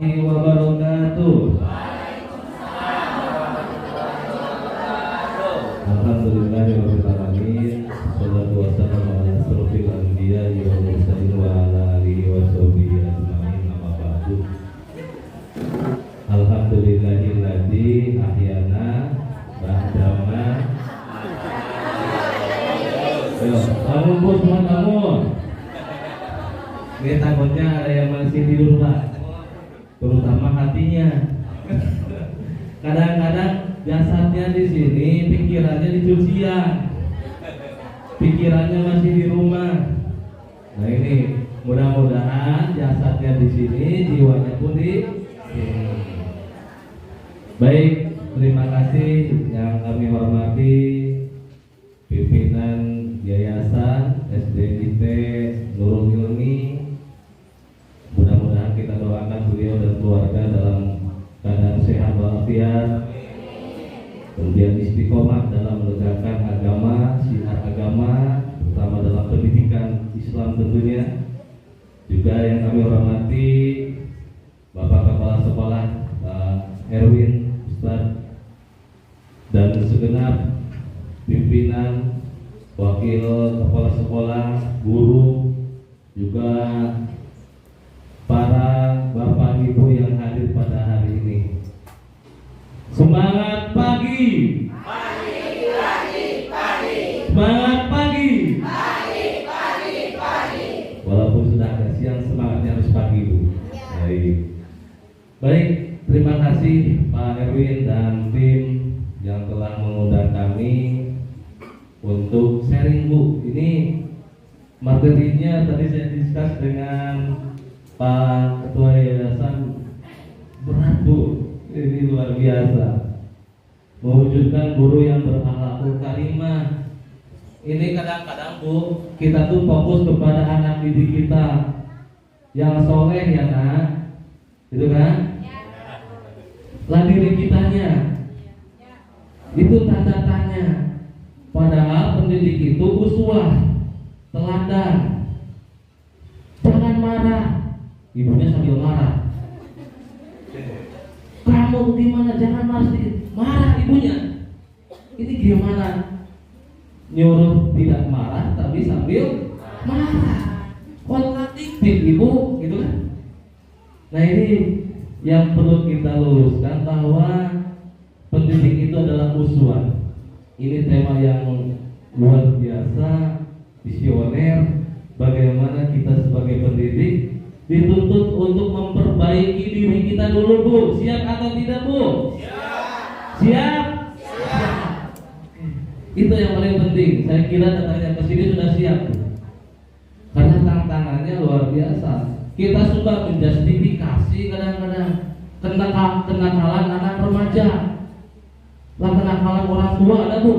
warahmatullahi wabarakatuh. Alhamdulillahirabbil alamin. Wassalatu wassalamu ala asyrofil anbiya'i wal mursalin wa ala alihi washabihi ajmain. Amma ba'du. Alhamdulillahilladzi ahyana ba'dama. Ayo, bangun bos, bangun. Ini takutnya ada yang masih tidur Pak, terutama hatinya. Kadang-kadang jasadnya di sini, pikirannya di cucian, pikirannya masih di rumah. Nah ini mudah-mudahan jasadnya di sini, jiwanya pun di sini. Baik, terima kasih yang kami hormati pimpinan Yayasan SDIT Nurul Ilmi. Mudah-mudahan kita doakan beliau dan keluarga dalam keadaan sehat walafiat, kemudian istiqomah dalam menegakkan agama, syiar agama, terutama dalam pendidikan Islam tentunya. Juga yang kami hormati Bapak Kepala Sekolah Erwin, Ustaz, dan segenap pimpinan, wakil kepala sekolah, guru, juga para bapak ibu yang hadir pada hari ini. Semangat pagi. Semangat pagi. Walaupun sudah agak siang, semangatnya harus pagi Bu. Baik, terima kasih Pak Erwin dan tim yang telah mengundang kami untuk sharing Bu. Ini materinya tadi saya diskus dengan Pak Ketua Yayasan, berat Bu, ini luar biasa. Mewujudkan guru yang berakhlakul karimah. Ini kadang-kadang Bu, kita tuh fokus kepada anak didik kita yang soleh ya nak, gitu kan? Lah diri kitanya, itu tanda tanya. Padahal pendidik itu uswah, teladan. Jangan marah. Ibunya sambil marah. Kamu gimana? Jangan marah sedikit. Marah ibunya. Ini gimana? Nyuruh tidak marah tapi sambil marah. Kontradiktif ibu, gitu kan? Nah ini yang perlu kita luruskan, bahwa pendidik itu adalah uswah. Ini tema yang luar biasa, visioner. Bagaimana kita sebagai pendidik dituntut untuk memperbaiki diri kita dulu Bu. Siap atau tidak Bu? Siap. Itu yang paling penting. Saya kira datangnya ke sini sudah siap. Karena tantangannya luar biasa. Kita suka menjustifikasi kadang-kadang kenakalan anak remaja. Lah kenakalan orang tua ada Bu?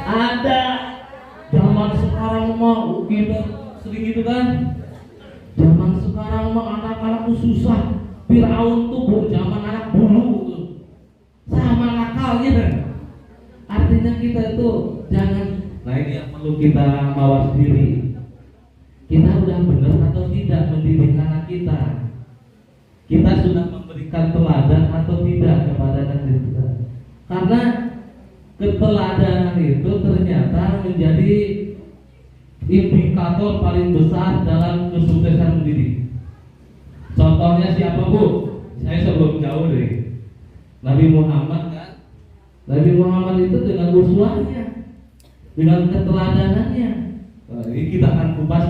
Ada. Zaman sekarang mau kita sering gitu kan. Zaman sekarang mah anak-anak tuh susah. Firaun tuh Bu, zaman anak dulu tuh sama nakalnya. Artinya kita itu jangan. Nah ini yang perlu kita mawas diri. Kita udah benar atau tidak mendidik anak kita? Kita sudah memberikan teladan atau tidak kepada anak kita? Karena keteladanan itu ternyata menjadi indikator paling besar dalam kesuksesan mendidik. Contohnya siapa Bu? Saya sebelum jauh deh. Nabi Muhammad kan? Nabi Muhammad itu dengan uswahnya, dengan keteladanannya. Nah, ini kita akan kupas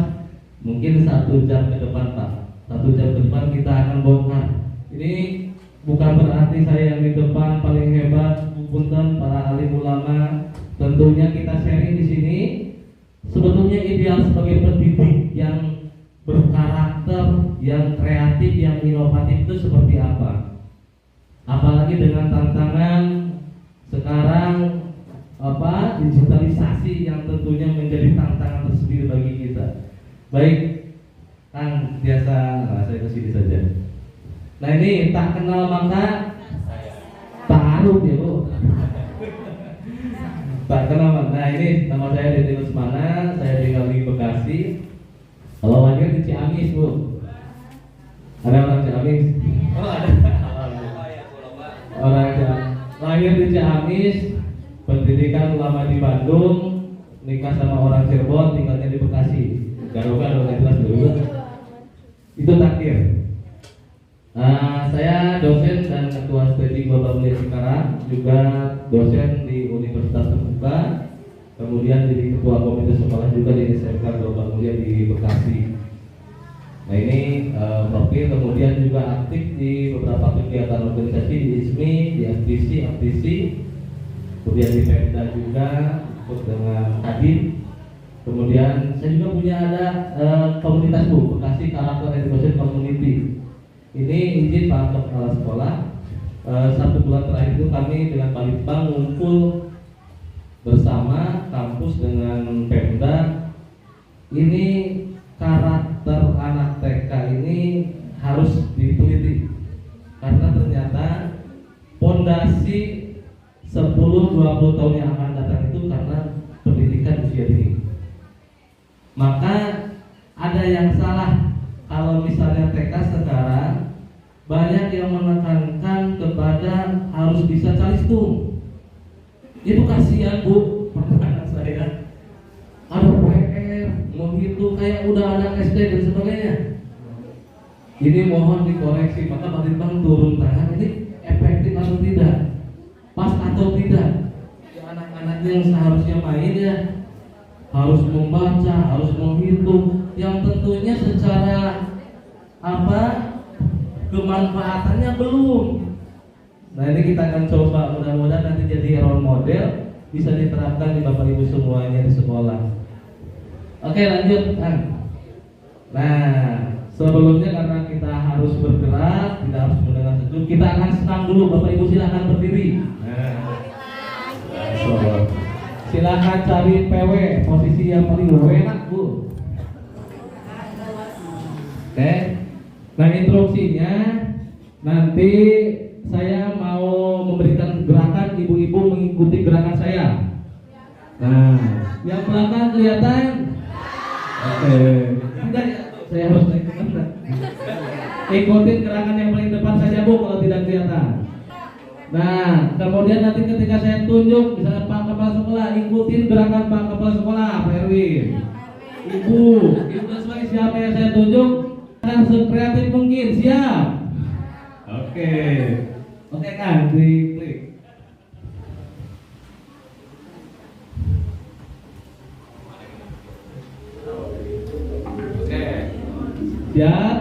mungkin 1 jam ke depan Pak. 1 jam ke depan kita akan bongkar. Ini bukan berarti saya yang di depan paling hebat, punten para alim ulama. Tentunya kita sharing di sini. Sebetulnya ideal sebagai pendidik yang berkarakter, yang kreatif, yang inovatif itu seperti apa? Apalagi dengan tantangan sekarang digitalisasi yang tentunya menjadi tantangan tersendiri bagi kita. Baik, Kang biasa, saya ke sini saja. Nah ini tak kenal maka taruh ya Bu. Tak kenal maka. Nah ini nama saya Dede Usmana, saya tinggal di Bekasi. Kalau lahir di Ciamis Bu. Ada orang Ciamis? Oh ada. Orang Ciamis. Lahir di Ciamis, pendidikan ulama di Bandung, nikah sama orang Cirebon, tinggalnya di Bekasi. Garo-garo nggak jelas dulu. Itu takdir. Saya dosen dan ketua studi Global Mulia Cikarang, juga dosen di Universitas Terbuka, kemudian jadi ketua komite sekolah juga di SMK Global Mulia di Bekasi. Nah ini profil, kemudian juga aktif di beberapa kegiatan organisasi di ISMI, di FTC, kemudian di Pemda juga, ikut dengan Kadin. Kemudian saya juga punya ada komunitas Bekasi Karakter Education Community. Ini izin Pak Kepala Sekolah. 1 bulan terakhir itu kami dengan Balitbang ngumpul bersama kampus dengan Pemda. Ini karakter anak TK ini harus diteliti karena ternyata pondasi 10-20 tahun yang akan datang itu karena pendidikan usia dini. Maka ada yang salah kalau misalnya TK sekarang banyak yang menekankan kepada harus bisa calistung. Itu kasihan Bu, anak saya. Ada PR, menghitung kayak udah anak SD dan sebagainya. Ini mohon dikoreksi, maka Balitbang turun tangan ini efektif atau tidak, pas atau tidak. Ya, anak-anak yang seharusnya main ya harus membaca, harus menghitung, yang tentunya secara kemanfaatannya belum. Nah ini kita akan coba, mudah-mudahan nanti jadi role model, bisa diterapkan di Bapak Ibu semuanya di sekolah. Oke lanjut Kang. Nah sebelumnya karena kita harus bergerak, kita harus mendengar sejuk, kita akan senam dulu. Bapak Ibu silakan berdiri. Silakan cari PW, posisi yang paling enak Bu. Oke. Nah instruksinya nanti saya mau memberikan gerakan, ibu-ibu mengikuti gerakan saya. Nah, yang belakang kelihatan? Oke. Tidak, saya harus naik ke belakang. Ikutin gerakan yang paling depan saja Bu kalau tidak kelihatan. Nah, kemudian nanti ketika saya tunjuk, misalnya Pak Kepala Sekolah, ikutin gerakan Pak Kepala Sekolah, Pak Erwin. Ibu sebagai siapa yang saya tunjuk, sekreatif mungkin, siap? Oke kan, klik. Oke, siap?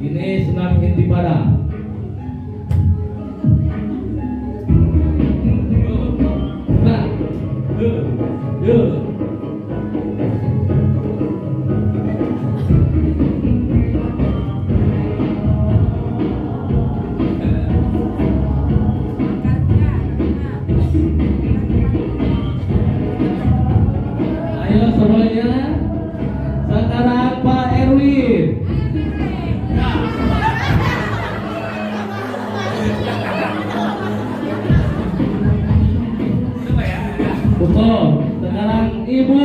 Ini senam intifadah. Ayo semuanya, sekarang Pak Erwin. Betul. Sekarang Ibu.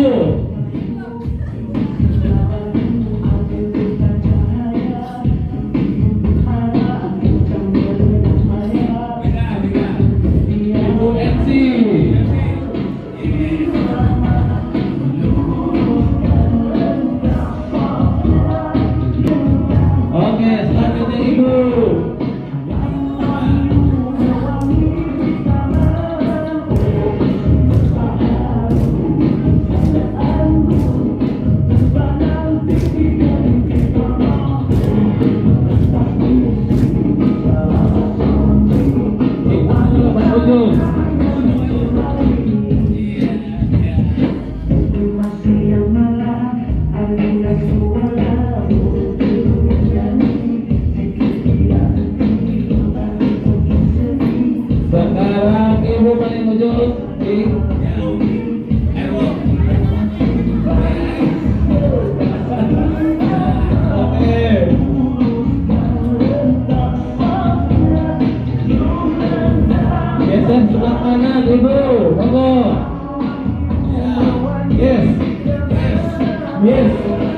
Ibu MC. Oke, selanjutnya Ibu. Sekarang Ibu paling ujung di Oke. Geser sebelah kanan Ibu, monggo. Yes.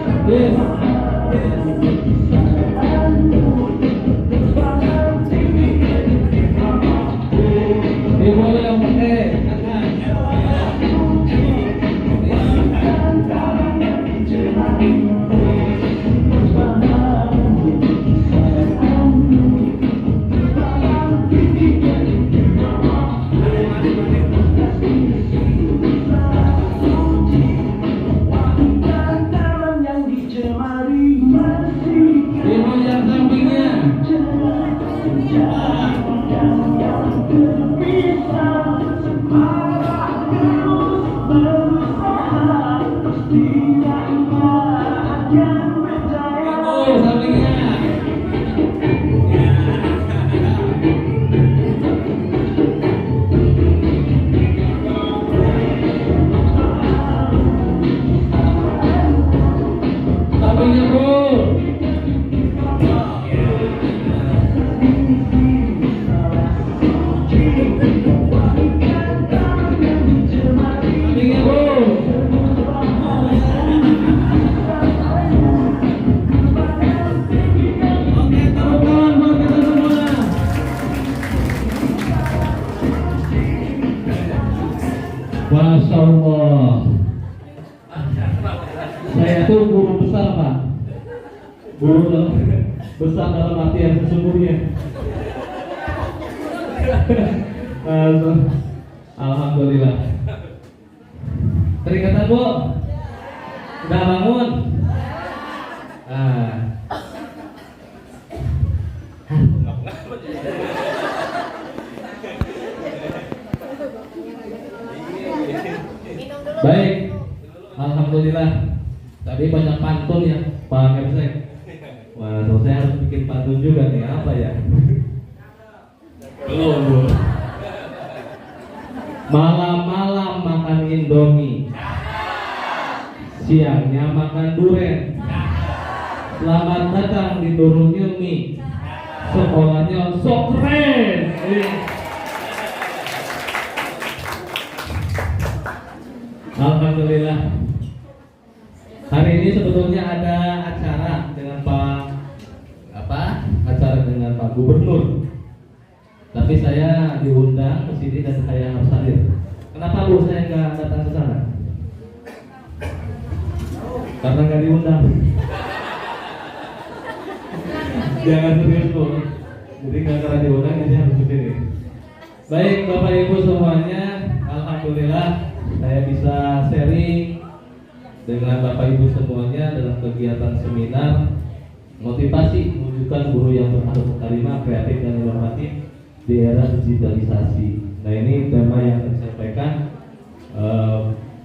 Masya Allah. Saya tuh guru besar Pak. Guru besar dalam arti yang sesungguhnya. Alhamdulillah. Keringatan Bu? Udah bangun? Baik, alhamdulillah. Tadi banyak pantun ya, Pak Kepsek. Wah, saya harus bikin pantun juga nih, apa ya? Belum, Bu. Malam-malam makan Indomie, siangnya makan duren. Selamat datang di Nurul Ilmi, sekolahnya sok keren. Alhamdulillah. Hari ini sebetulnya ada acara dengan acara dengan Pak Gubernur. Tapi saya diundang ke sini dan saya harus hadir. Kenapa Bu saya nggak datang ke sana? Karena nggak diundang. Jangan serius Bu. Jadi nggak karena diundang jadi harus ke sini. Baik Bapak Ibu semuanya, alhamdulillah saya bisa sharing dengan Bapak Ibu semuanya dalam kegiatan seminar motivasi mewujudkan guru yang berakhlak karimah, kreatif dan inovatif di era digitalisasi. Nah ini tema yang saya sampaikan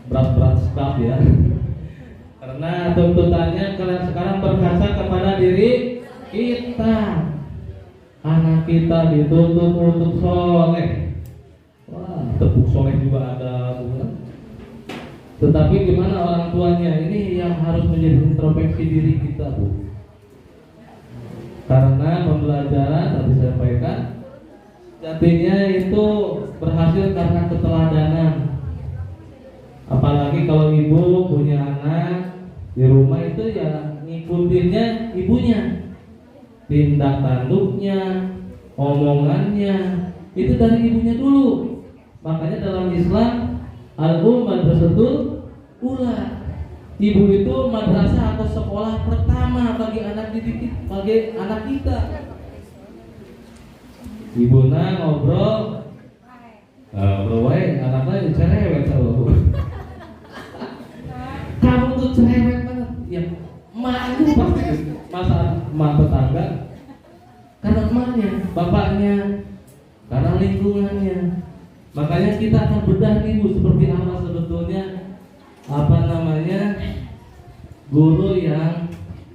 berat-berat sekali ya. Karena tuntutannya sekarang berkaca kepada diri kita. Anak kita dituntut untuk soleh. Wah, tepuk soleh juga ada, bukan? Tetapi gimana orang tuanya? Ini yang harus menjadi introspeksi diri kita, Bu. Karena pembelajaran tadi saya sampaikan, jadinya itu berhasil karena keteladanan. Apalagi kalau ibu punya anak di rumah itu ya ngikutinnya ibunya. Tindak tanduknya, omongannya itu dari ibunya dulu. Makanya dalam Islam al-um madrasatul ula. Ibu itu madrasah atau sekolah pertama bagi anak didik, bagi anak kita. Ibu ngobrol, anaknya cerewet sama kamu tuh cerewet banget. Ya, emak itu pasti masa emak tetangga. Karena emaknya, bapaknya, karena lingkungannya. Makanya kita akan bedah nih Bu, seperti apa sebetulnya guru yang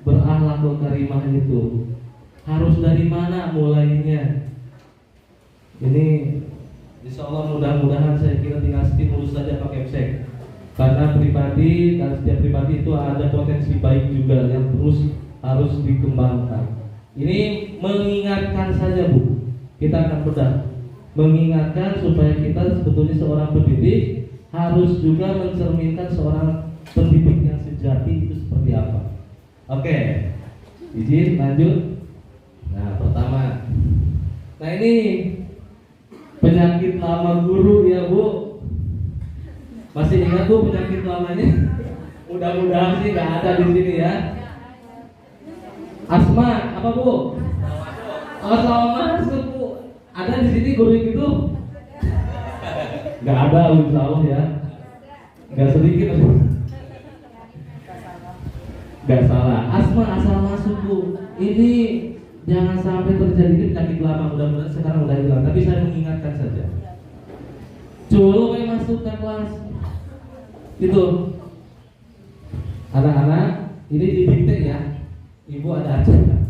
berakhlakul karimah itu. Harus dari mana mulainya? Ini insya Allah mudah-mudahan saya kira tinggal stimulus saja Pak Kepsek. Karena pribadi dan setiap pribadi itu ada potensi baik juga yang terus harus dikembangkan. Ini mengingatkan saja Bu, kita akan bedah. Mengingatkan supaya kita sebetulnya seorang pendidik harus juga mencerminkan seorang pendidik yang sejati itu seperti apa. Oke, izin lanjut. Nah pertama, nah ini penyakit lama guru ya Bu. Masih ingat Bu penyakit lamanya? Mudah-mudahan sih nggak ada di sini ya. Asma apa Bu? Asma Bu. Ada di sini guru itu? Nggak ada, insya Allah ya. Nggak sedikit. Nggak salah. Asma asal masuk Bu. Ini jangan sampai terjadi penyakit lama. Mudah-mudahan sekarang udah hilang. Tapi saya mengingatkan saja. Coba masuk ke kelas. Itu anak-anak ini didikte ya. Ibu ada acara.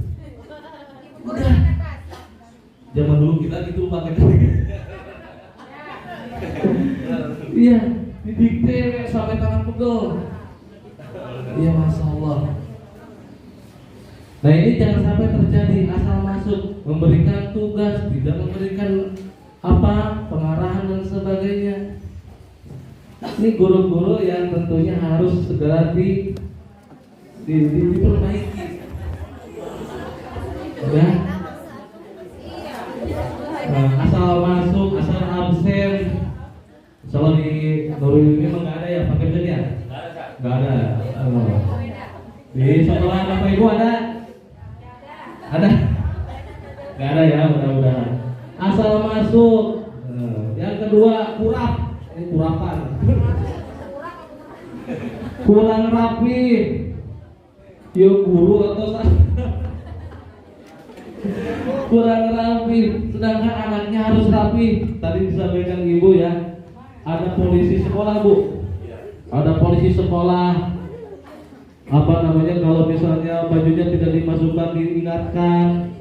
Udah. Zaman dulu kita gitu pakai iya, didikte sampai tangan pegel. Iya, masya Allah. Nah ini jangan sampai terjadi asal masuk, memberikan tugas, tidak memberikan pengarahan dan sebagainya. Ini guru-guru yang tentunya harus segera diperbaiki. Ya. Asal masuk, asal absen, Kalau di Nurul ini memang nggak ada ya pakai website ya? Nggak ada. Oh. Di sekolah Bapak Ibu ada? Ada? Nggak ada ya, mudah-mudahan. Asal masuk. Yang kedua, kurap. Ini kurapan. Kurang rapi. Yo guru atau kurang rapi. Sedangkan anaknya harus rapi. Tadi disampaikan ibu ya. Ada polisi sekolah bu. Ada polisi sekolah. Apa namanya kalau misalnya bajunya tidak dimasukkan diingatkan.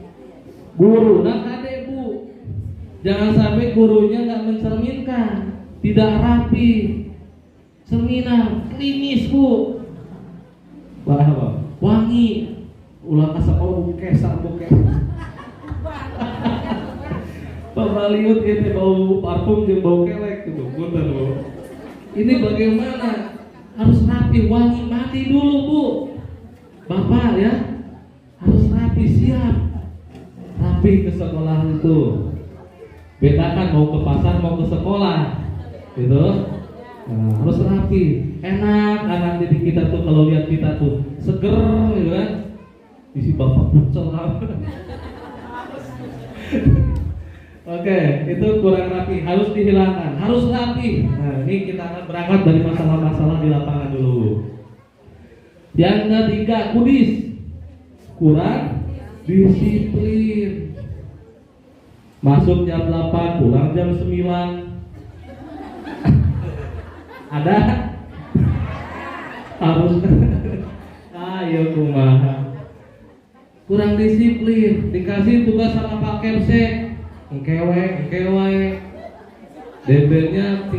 Guru, nah adek bu. Jangan sampai gurunya nggak mencerminkan, tidak rapi. Seminar klinis bu. Wah, wangi. Ulah kasakola kesak buke. Pembaliut itu bau parfum yang bau kelek gitu. Punten bu. Ini bagaimana? Harus rapi, wangi, mandi dulu bu. Bapak ya, harus rapi, siap. Rapi ke sekolah itu. Bedakan mau ke pasar mau ke sekolah, gitu. Nah, harus rapi. Enak anak didik kita tuh kalau lihat kita tuh seger, gitu kan. Isi bapak pucel. Oke, itu kurang rapi, harus dihilangkan, harus rapi. Nah, ini kita akan berangkat dari masalah-masalah di lapangan dulu. Yang ketiga, kudis, kurang disiplin. Masuk jam 8, pulang jam 9. Ada? Harus. Ayo kumaha. Kurang disiplin, dikasih tugas sama Pak Kemsek. Engkewe, DB-nya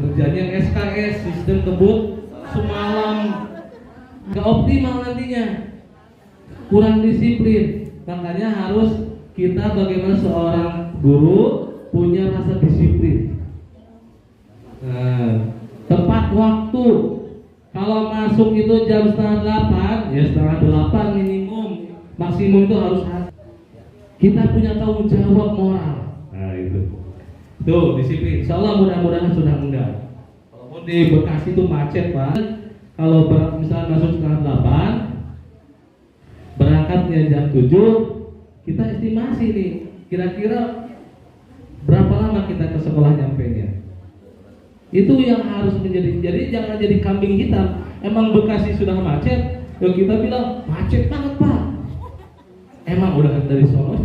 kerjanya SKS, sistem kebut semalam, nggak optimal nantinya, kurang disiplin. Makanya harus kita bagaimana seorang guru punya rasa disiplin. Nah, tepat waktu. Kalau masuk itu jam 7:30, ya 7:30 minimum, maksimum itu harus. Kita punya tanggung jawab moral. Nah itu. Tuh disiplin. Insya Allah mudah-mudahan sudah enggak. Walaupun di Bekasi itu macet pak. Kalau misalnya masuk 7:30, berangkatnya jam 7, kita estimasi nih. Kira-kira berapa lama kita ke sekolah nyampenya? Itu yang harus menjadi. Jadi jangan jadi kambing hitam. Emang Bekasi sudah macet, ya kita bilang macet banget pak. Emang udah dari Solo.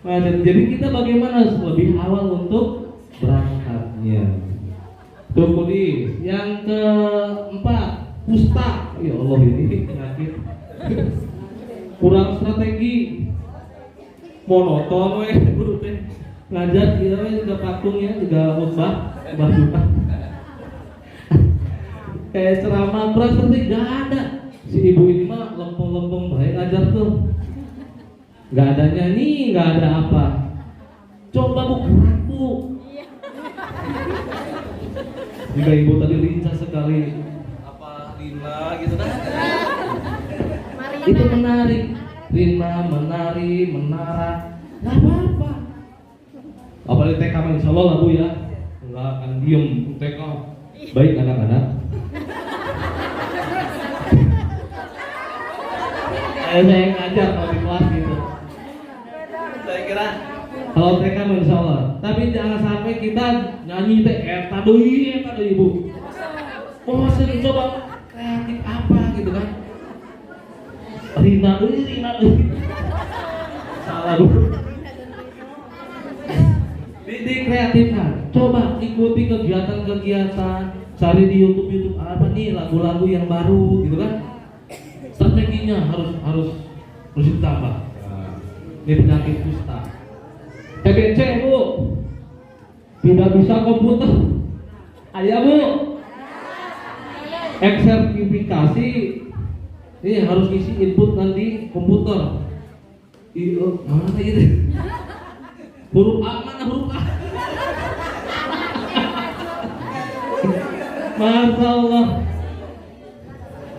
Nah, jadi kita bagaimana lebih awal untuk berangkatnya. Kudis. Yang keempat, pusta. Ya Allah ini penyakit. Kurang strategi. Monoton guru teh. Ngajar kita juga patungnya juga khutbah juga. Kayak ceramah berat seperti gak ada. Si ibu ini mah lempeng-lempeng baik ajar tuh. Gak ada nyanyi, gak ada apa. Coba bu. Jika ibu tadi lincah sekali. Apa Rina gitu kan? Itu menarik. Rina menari, menara. Gak apa-apa. Apalagi TK insya Allah lah bu ya. Enggak akan diem TK. Baik anak-anak. Saya ngajar kalau di kelas gitu. Saya kira kalau TK insya Allah. Tapi jangan sampai kita nyanyi teh eta deui ibu. Oh sering coba kreatif apa gitu kan. Rina deui. Salah dulu. Di kreatifkan. Coba ikuti kegiatan-kegiatan. Cari di YouTube apa nih lagu-lagu yang baru gitu kan. Strateginya harus ditambah. Ini penyakit kusta. TBC bu, tidak bisa komputer. Ayah bu, eksertifikasi ini harus isi input nanti komputer. Mana itu? Huruf A mana huruf A? Masya Allah.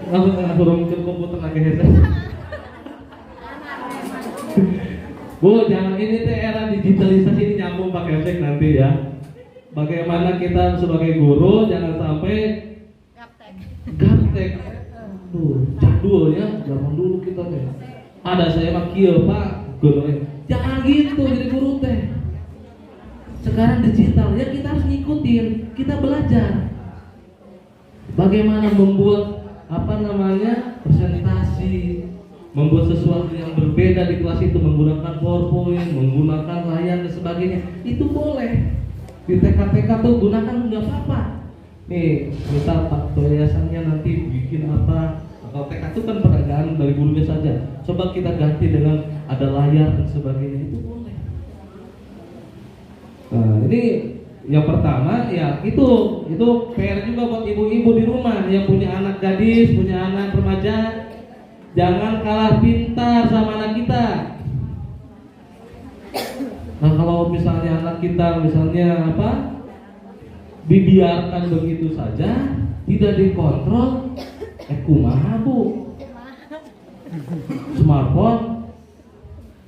Langsung turun ke komputer lagi headset. Bu, jangan ini teh era digitalisasi ini nyambung pakai efek nanti ya. bagaimana kita sebagai guru jangan sampai gaptek. Tuh, jadul ya, zaman dulu kita teh. Ada saya mah kieu Pak, guru. Jangan gitu jadi guru teh. Sekarang digital ya, kita harus ngikutin, kita belajar. Bagaimana membuat presentasi, membuat sesuatu yang berbeda di kelas itu menggunakan PowerPoint, menggunakan layar dan sebagainya, itu boleh. Di TK-TK tuh gunakan nggak apa-apa. Nih, misal Pak yayasannya nanti bikin apa? Kalau TK itu kan peragaan dari gurunya saja. Coba kita ganti dengan ada layar dan sebagainya, itu boleh. Nah, ini yang pertama ya itu PR juga buat ibu-ibu di rumah yang punya anak gadis, punya anak remaja. Jangan kalah pintar sama anak kita. Nah, kalau misalnya anak kita dibiarkan begitu saja, tidak dikontrol, kumaha Bu? Smartphone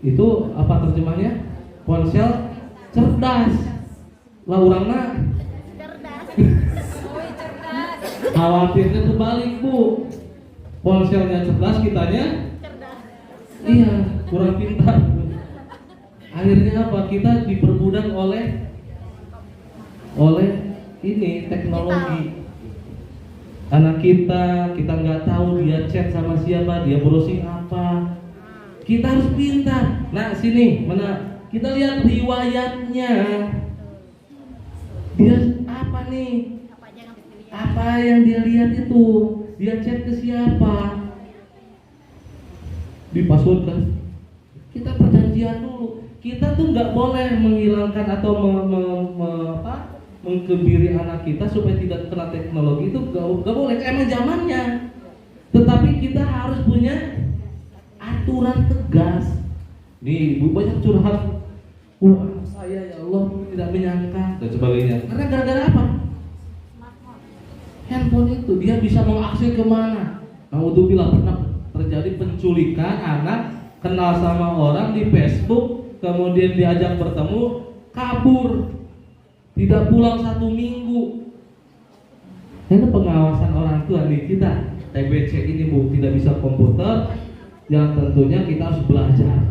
itu apa terjemahnya? Ponsel cerdas. Lah urangna cerdas. Khawatirnya terbalik Bu. Ponselnya cerdas, kitanya cerdas. Iya, kurang pintar. Akhirnya apa? Kita diperbudak oleh ini teknologi. Anak kita nggak tahu dia chat sama siapa, dia browsing apa. Kita harus pintar. Nah sini mana? Kita lihat riwayatnya. Dia apa nih? Apa yang dia lihat itu? Dia chat ke siapa? Dipasutkan. Kita perjanjian dulu. Kita tuh nggak boleh menghilangkan atau mengkebiri anak kita supaya tidak kena teknologi, itu nggak boleh. Emang zamannya. Tetapi kita harus punya aturan tegas. Nih, ibu banyak curhat. Saya ya Allah tidak menyangka dan sebagainya. Karena gara-gara apa? Handphone itu dia bisa mengakses kemana. Naudzubillah, pernah terjadi penculikan anak, kenal sama orang di Facebook, kemudian diajak bertemu, kabur, tidak pulang 1 minggu. Ini pengawasan orang tua nih kita. TBC ini Bu tidak bisa komputer, yang tentunya kita harus belajar.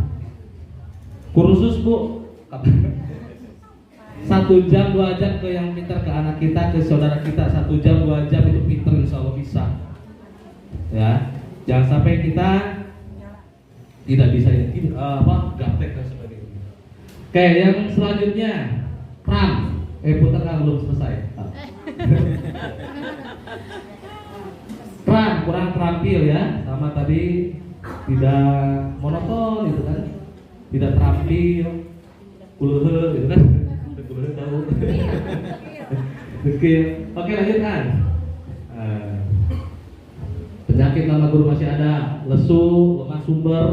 Kursus Bu, 1 jam 2 jam ke yang pintar, ke anak kita, ke saudara kita, 1 jam 2 jam itu pintar, insya Allah bisa. Ya, jangan sampai kita tidak bisa gaptek dan sebagainya. Oke, yang selanjutnya RAM. Putar kan belum selesai. Kurang terampil ya, sama tadi tidak monoton gitu kan, tidak terampil, kulhe gitu kan, kulhe tahu. Oke lanjutkan. Penyakit nama guru masih ada, lesu, lemah sumber,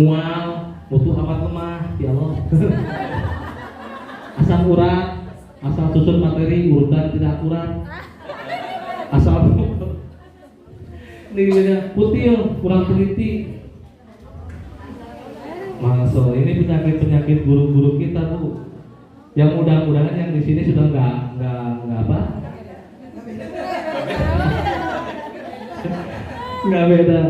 mual, mutu amat lemah, ya Allah. Asam urat, asal susun materi, urutan tidak akurat, asal ini putil, kurang teliti. Masuk, ini penyakit guru-guru kita Bu. Yang mudah-mudahan yang di sini sudah nggak beda.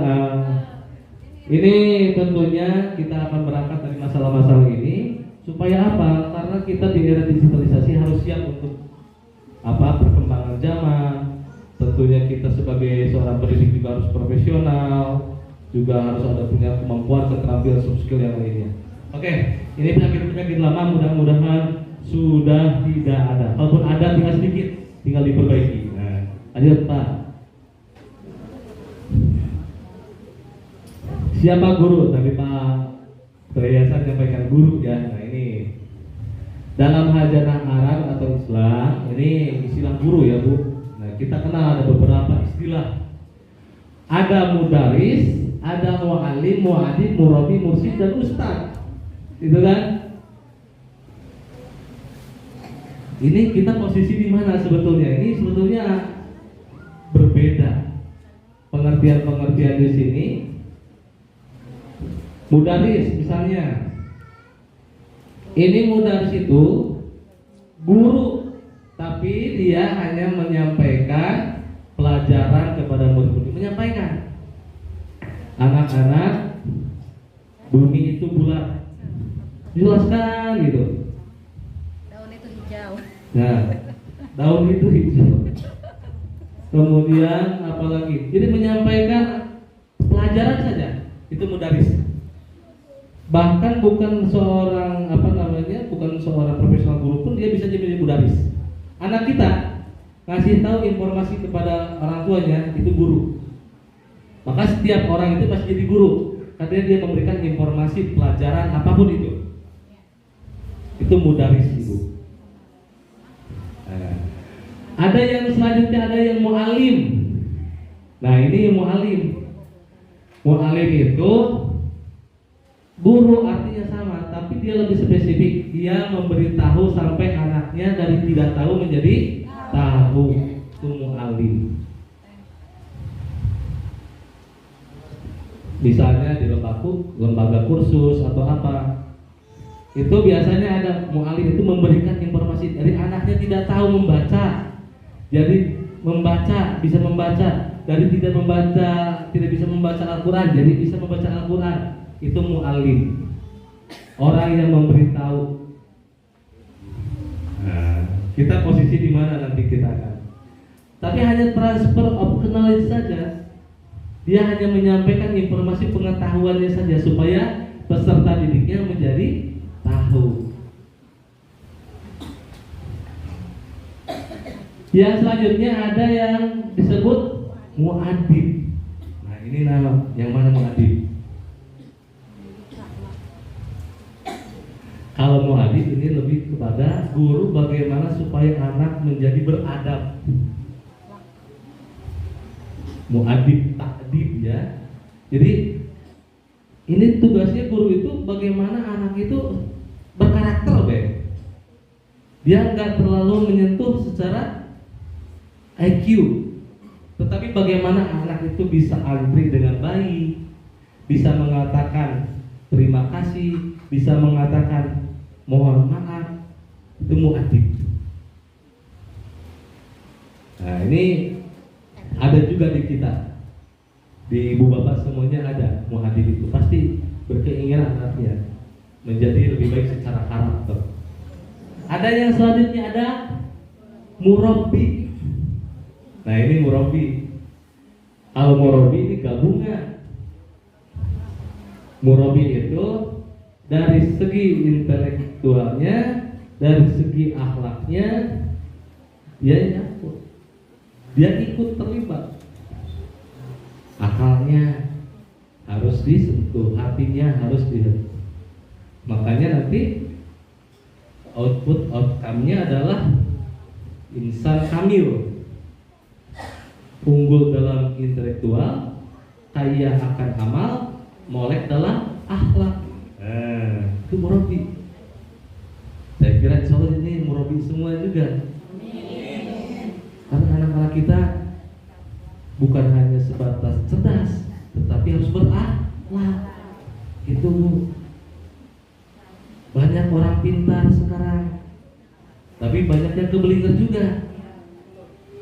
Ini tentunya kita akan berangkat dari masalah-masalah ini. Supaya apa? Karena kita di era digitalisasi harus siap untuk perkembangan zaman. Tentunya kita sebagai seorang pendidik juga harus profesional, juga harus ada punya kemampuan, keterampilan, soft skill yang lainnya. Oke, ini penyakit lama mudah-mudahan sudah tidak ada. Kalaupun ada tinggal sedikit, tinggal diperbaiki. Nah, lanjut Pak. Siapa guru? Tadi Pak Yayasan menyampaikan guru ya. Nah ini dalam hajanah Arab atau Islam ini istilah guru ya Bu. Nah kita kenal ada beberapa istilah. Ada mudaris, ada muallim, muadib, murabi, mursyid dan ustaz. Gitu kan? Ini kita posisi di mana sebetulnya? Ini sebetulnya berbeda pengertian di sini. Mudaris misalnya, ini mudaris itu guru, tapi dia hanya menyampaikan pelajaran kepada murid-murid. Menyampaikan, anak-anak, bumi itu bulat, jelaskan gitu. Daun itu hijau. Nah, daun itu hijau. Kemudian apalagi? Jadi menyampaikan pelajaran saja, itu mudaris. Bahkan bukan seorang bukan seorang profesional guru pun dia bisa jadi mudaris. Anak kita ngasih tahu informasi kepada orang tuanya itu guru. Maka setiap orang itu pasti jadi guru, karena dia memberikan informasi pelajaran apapun itu. Itu mudaris itu. Ada yang selanjutnya, ada yang mu'alim. Nah ini yang mu'alim. Mu'alim itu guru artinya sama, tapi dia lebih spesifik. Dia memberitahu sampai anaknya dari tidak tahu menjadi tahu. Itu mu'alim. Misalnya di lembaga kursus atau apa, itu biasanya ada mu'alim itu memberikan informasi dari anaknya tidak tahu membaca, jadi membaca, bisa membaca, dari tidak membaca, tidak bisa membaca Al-Quran, jadi bisa membaca Al-Quran. Itu mu'alim, orang yang memberitahu. Nah, kita posisi di mana nanti kita akan. Tapi hanya transfer of knowledge saja. Dia hanya menyampaikan informasi pengetahuannya saja supaya peserta didiknya menjadi tahu. Yang selanjutnya ada yang disebut mu'adib. Nah ini nama yang mana mu'adib? Kalau mu'adib ini lebih kepada guru bagaimana supaya anak menjadi beradab. Mu'adib takdib ya. Jadi ini tugasnya guru itu bagaimana anak itu berkarakter, dia nggak terlalu menyentuh secara IQ, tetapi bagaimana anak itu bisa antri dengan baik, bisa mengatakan terima kasih, bisa mengatakan mohon maaf. Itu mu'adib. Nah ini ada juga di kita, di ibu bapak semuanya ada mu'adib itu. Pasti berkeinginan anaknya menjadi lebih baik secara karakter. Ada yang selanjutnya ada murabbi. Nah ini murabbi. Kalau murabbi ini gabungan. Murabbi itu dari segi intelektualnya, dari segi akhlaknya, dia nyambut. Dia ikut terlibat. Akalnya harus disentuh, hatinya harus disentuh. Makanya nanti outcome-nya adalah insan kamil, unggul dalam intelektual, kaya akan amal, molek dalam akhlak. Itu murabi. Saya kira insya Allah ini murabi semua juga. Karena anak-anak kita bukan hanya sebatas cerdas, tetapi harus berakhlak. Itu banyak orang pintar sekarang, tapi banyak yang keblinger juga.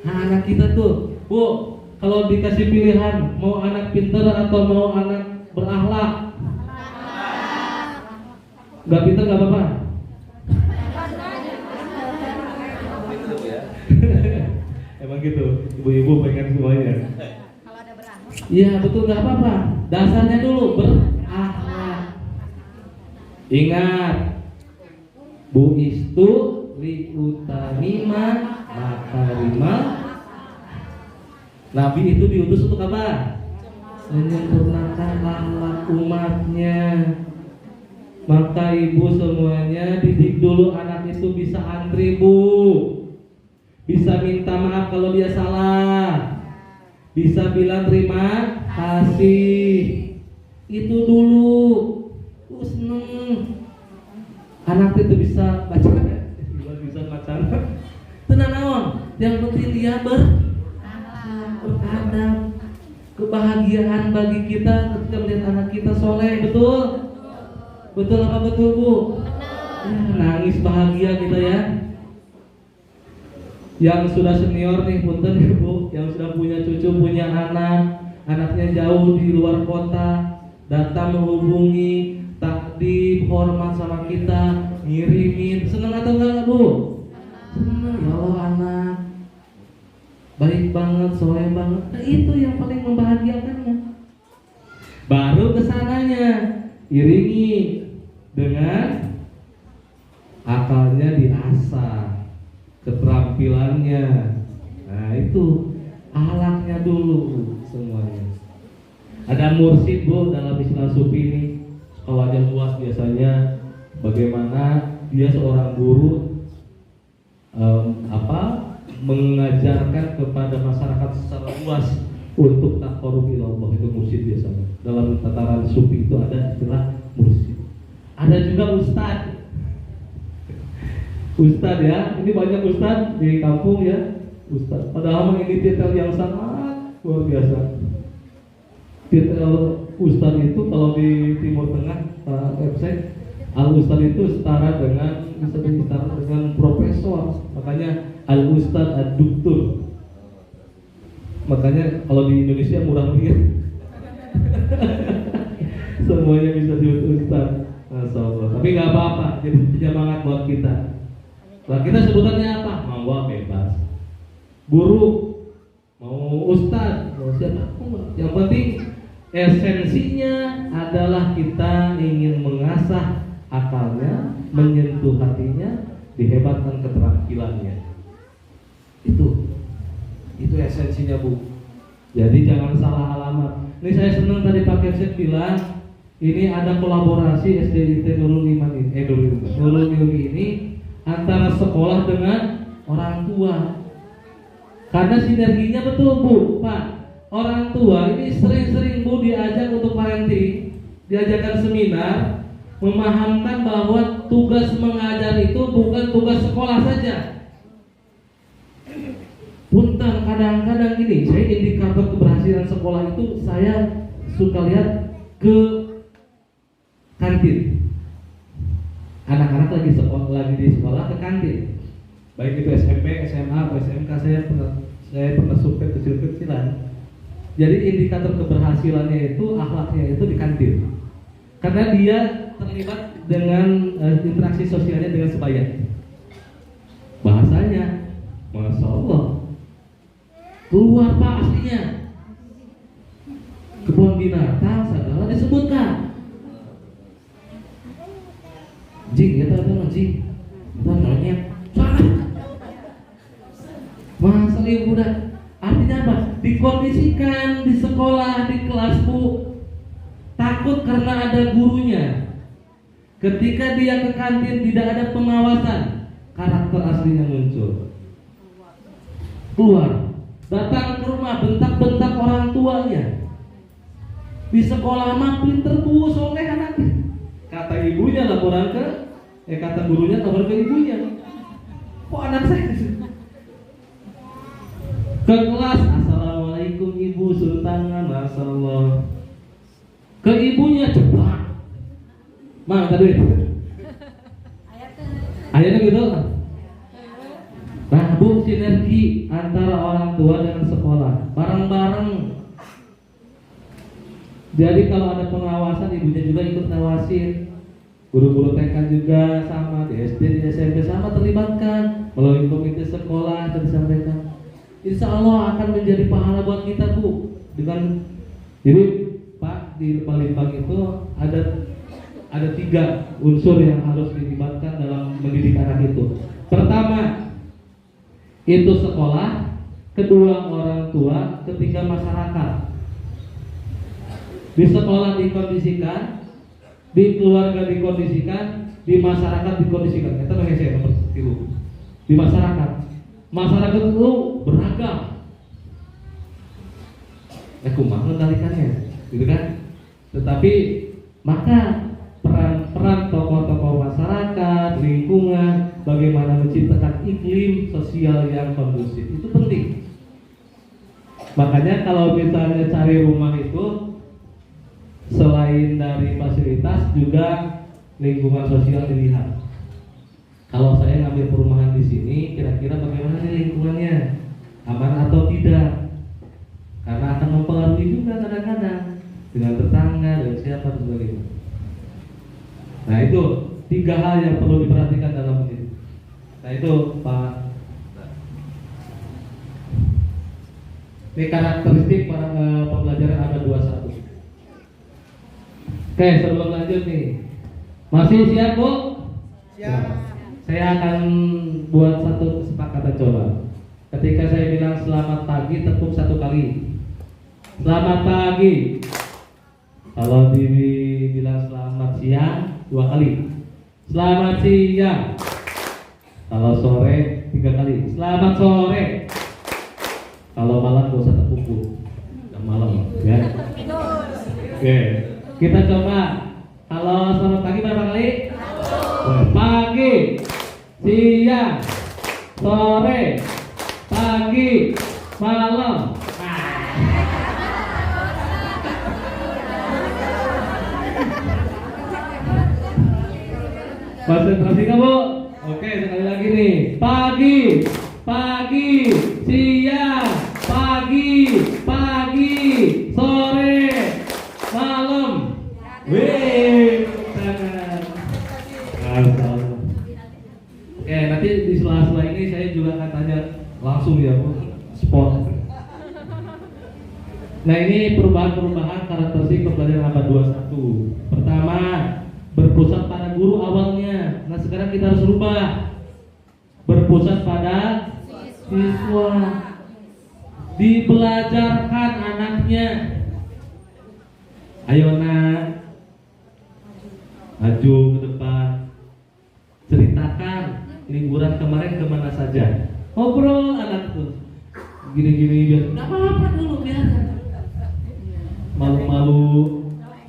Nah anak kita tuh, Bu, kalau dikasih pilihan mau anak pintar atau mau anak berakhlak, nggak pintar nggak apa-apa. Emang gitu, ibu-ibu pengen semuanya. Kalau ada berakhlak. Iya betul, nggak apa-apa. Dasarnya dulu berakhlak. Ingat, bu istu li utamima makarimal. Nabi itu diutus untuk apa? Menyempurnakan akhlak umatnya. Maka ibu semuanya didik dulu anak itu bisa antri, Bu. Bisa minta maaf kalau dia salah, bisa bilang terima kasih. Itu dulu. Seneng anak itu bisa baca ya, bisa baca. Tenang naon, yang penting dia beradab. Kebahagiaan bagi kita ketika melihat anak kita soleh, betul? Betul apa betul, Bu? Ya, nangis bahagia kita ya. Yang sudah senior nih, punten ibu, yang sudah punya cucu, punya anak, anaknya jauh di luar kota, datang menghubungi, takdim, hormat sama kita, ngirimin, seneng atau enggak bu? Seneng, ya Allah anak baik banget, soleh banget. Nah, itu yang paling membahagiakannya. Baru kesananya iringi dengan akalnya diasah, keterampilannya. Nah itu ahlaknya dulu semuanya. Ada mursyid bu dalam istilah sufi ini, sekolahnya luas biasanya. Bagaimana dia seorang guru mengajarkan kepada masyarakat secara luas untuk taqarrub ila Allah, itu mursyid biasanya. Dalam tataran sufi itu ada istilah mursyid. Ada juga ustadz. Ustadz ya, ini banyak ustadz di kampung ya, ustadz. Padahal ini titel yang sangat luar biasa. Titel ustadz itu kalau di Timur Tengah website al ustadz itu setara dengan profesor. Makanya al ustadz ad doktor. Makanya kalau di Indonesia murah banget. Semuanya bisa disebut ustadz. Masya Allah. Tapi nggak apa-apa, jadi penyemangat buat kita. Nah, kita sebutannya apa? Mau bebas. Guru, mau ustadz, mau siapa? Yang penting esensinya adalah kita ingin mengasah akalnya, menyentuh hatinya, dihebatkan keterampilannya. Itu esensinya bu. Jadi jangan salah alamat. Ini saya senang tadi Pak Kepset bilang ini ada kolaborasi SDIT Nurul Iman ini, Nurul ini antara sekolah dengan orang tua. Karena sinerginya betul bu, Pak. Orang tua ini sering-sering bu diajak untuk parenting, diajarkan seminar, memahamkan bahwa tugas mengajar itu bukan tugas sekolah saja. Punten kadang-kadang gini, saya indikator keberhasilan sekolah itu saya suka lihat ke kantin. Anak-anak lagi di sekolah ke kantin, baik itu SMP, SMA, atau SMK. Saya pernah survei kecil-kecilan. Jadi indikator keberhasilannya itu akhlaknya itu di kantin, karena dia terlibat dengan interaksi sosialnya dengan sebaya. Bahasanya, masya Allah, keluar pak aslinya, kebun binatang segala disebutkan. Jing, kita ada jing, kita nanya, salah. Masa ibu dah, artinya apa? Dikondisikan di sekolah, di kelas bu, takut karena ada gurunya. Ketika dia ke kantin tidak ada pengawasan, karakter aslinya muncul. Keluar, datang ke rumah, bentak-bentak orang tuanya. Di sekolah mah pinter bu, soleh anaknya. Kata ibunya laporan kata gurunya laporan ke ibunya. Kok anak saya ke kelas, assalamualaikum ibu, sultangan, masyaallah. Ke ibunya cepat, mang tadi. Ayatnya gitu. Nah bu, sinergi antara orang tua dengan sekolah, bareng-bareng. Jadi kalau ada pengawasan, ibunya juga ikut ngawasin. Guru-guru TK juga sama, di SD, di SMP sama terlibatkan melalui komite sekolah dan disampaikan. Insya Allah akan menjadi pahala buat kita bu. Jadi Pak di Palembang itu ada 3 unsur yang harus dilibatkan dalam mendidik anak itu. Pertama itu sekolah, kedua orang tua, ketiga masyarakat. Di sekolah dikondisikan, di keluarga dikondisikan, di masyarakat dikondisikan. Kita pakai saya nomor 3. Di masyarakat itu beragam. Kumaha mengendalikannya, gitu kan? Tetapi maka peran tokoh-tokoh masyarakat, lingkungan, bagaimana menciptakan iklim sosial yang kondusif itu penting. Makanya kalau misalnya cari rumah itu selain dari fasilitas juga lingkungan sosial dilihat. Kalau saya ngambil perumahan di sini, kira-kira bagaimana nih lingkungannya? tetangga dan siapa dan sebagainya. Nah itu 3 hal yang perlu diperhatikan dalam hidup. Nah itu Pak. Ini karakteristik para pembelajaran abad 21. Oke, sebelum lanjut nih, masih siap Bu? Siap. Saya akan buat satu kesepakatan coba. Ketika saya bilang selamat pagi, tepuk 1 kali. Selamat pagi. Kalau dibilang selamat siang, 2 kali. Selamat siang. Kalau sore 3 kali. Selamat sore. Kalau malam gak usah tepuk, jam malam ya. Oke, kita coba. Kalau selamat pagi berapa kali? Pagi, siang, sore, pagi, malam. Konsentrasi kamu. Oke, sekali lagi nih. Pagi, pagi, siang, pagi, pagi, sore, malam. Wih, sangat. Oke, nanti di sela-sela ini saya juga akan tanya langsung ya Bu, sport. Nah ini perubahan-perubahan karakteristik pembelajaran abad 21. Pertama, berpusat pada guru awalnya. Nah sekarang kita harus rubah, berpusat pada siswa. Dibelajarkan anaknya. Ayo nak, maju ke depan. Ceritakan liburan kemarin kemana saja. Ngobrol anak tuh gini-gini biar nggak apa-apa dulu biar malu-malu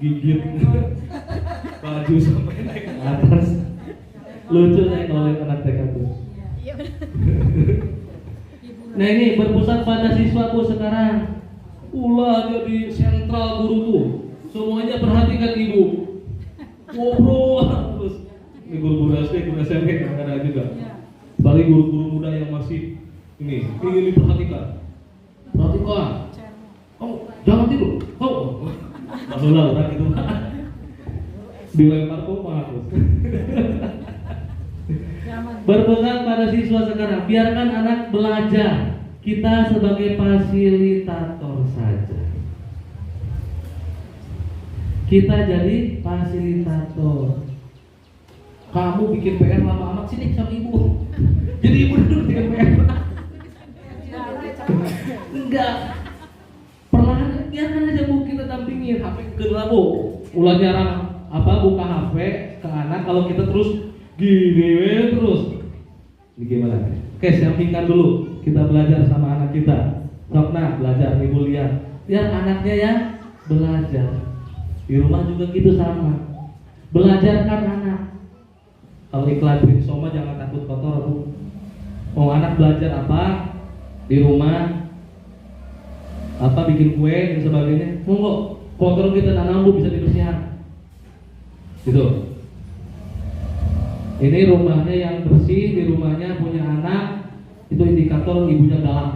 gigit baju sampai naik ke atas. Lucu ya kalau lihat anak TK tuh. Nah ini berpusat pada siswa Bu sekarang. Ulah jadi sentral guru tuh. Semuanya perhatikan ibu. Ngobrol terus. Ini guru-guru SD, guru SMP kadang-kadang juga. Balik guru-guru muda yang masih ini diperhatikan. Perhatikan. Kamu jangan tidur. Kamu. Maksudnya udah gitu. Dilempar kok terus. Berpusat pada siswa sekarang. Biarkan anak belajar. Kita sebagai fasilitator saja. Kita jadi fasilitator. Kamu bikin PR lama amat sini sama ibu. Jadi ibu dulu bikin PR. Enggak. Perlahan biarkan aja Bu kita dampingin. HP kedua Bu. Ulah jarang buka HP ke anak kalau kita terus gini terus. Ini gimana? Oke, sampingkan dulu. Kita belajar sama anak kita. Sokna belajar ibu lihat. Biar anaknya ya belajar. Di rumah juga gitu sama. Belajarkan anak. Kalau iklan Soma jangan takut kotor Bu. Mau anak belajar apa di rumah, apa bikin kue dan sebagainya, monggo kotor kita tanam Bu bisa dibersihkan. Gitu. Ini rumahnya yang bersih, di rumahnya punya anak, itu indikator ibunya galak.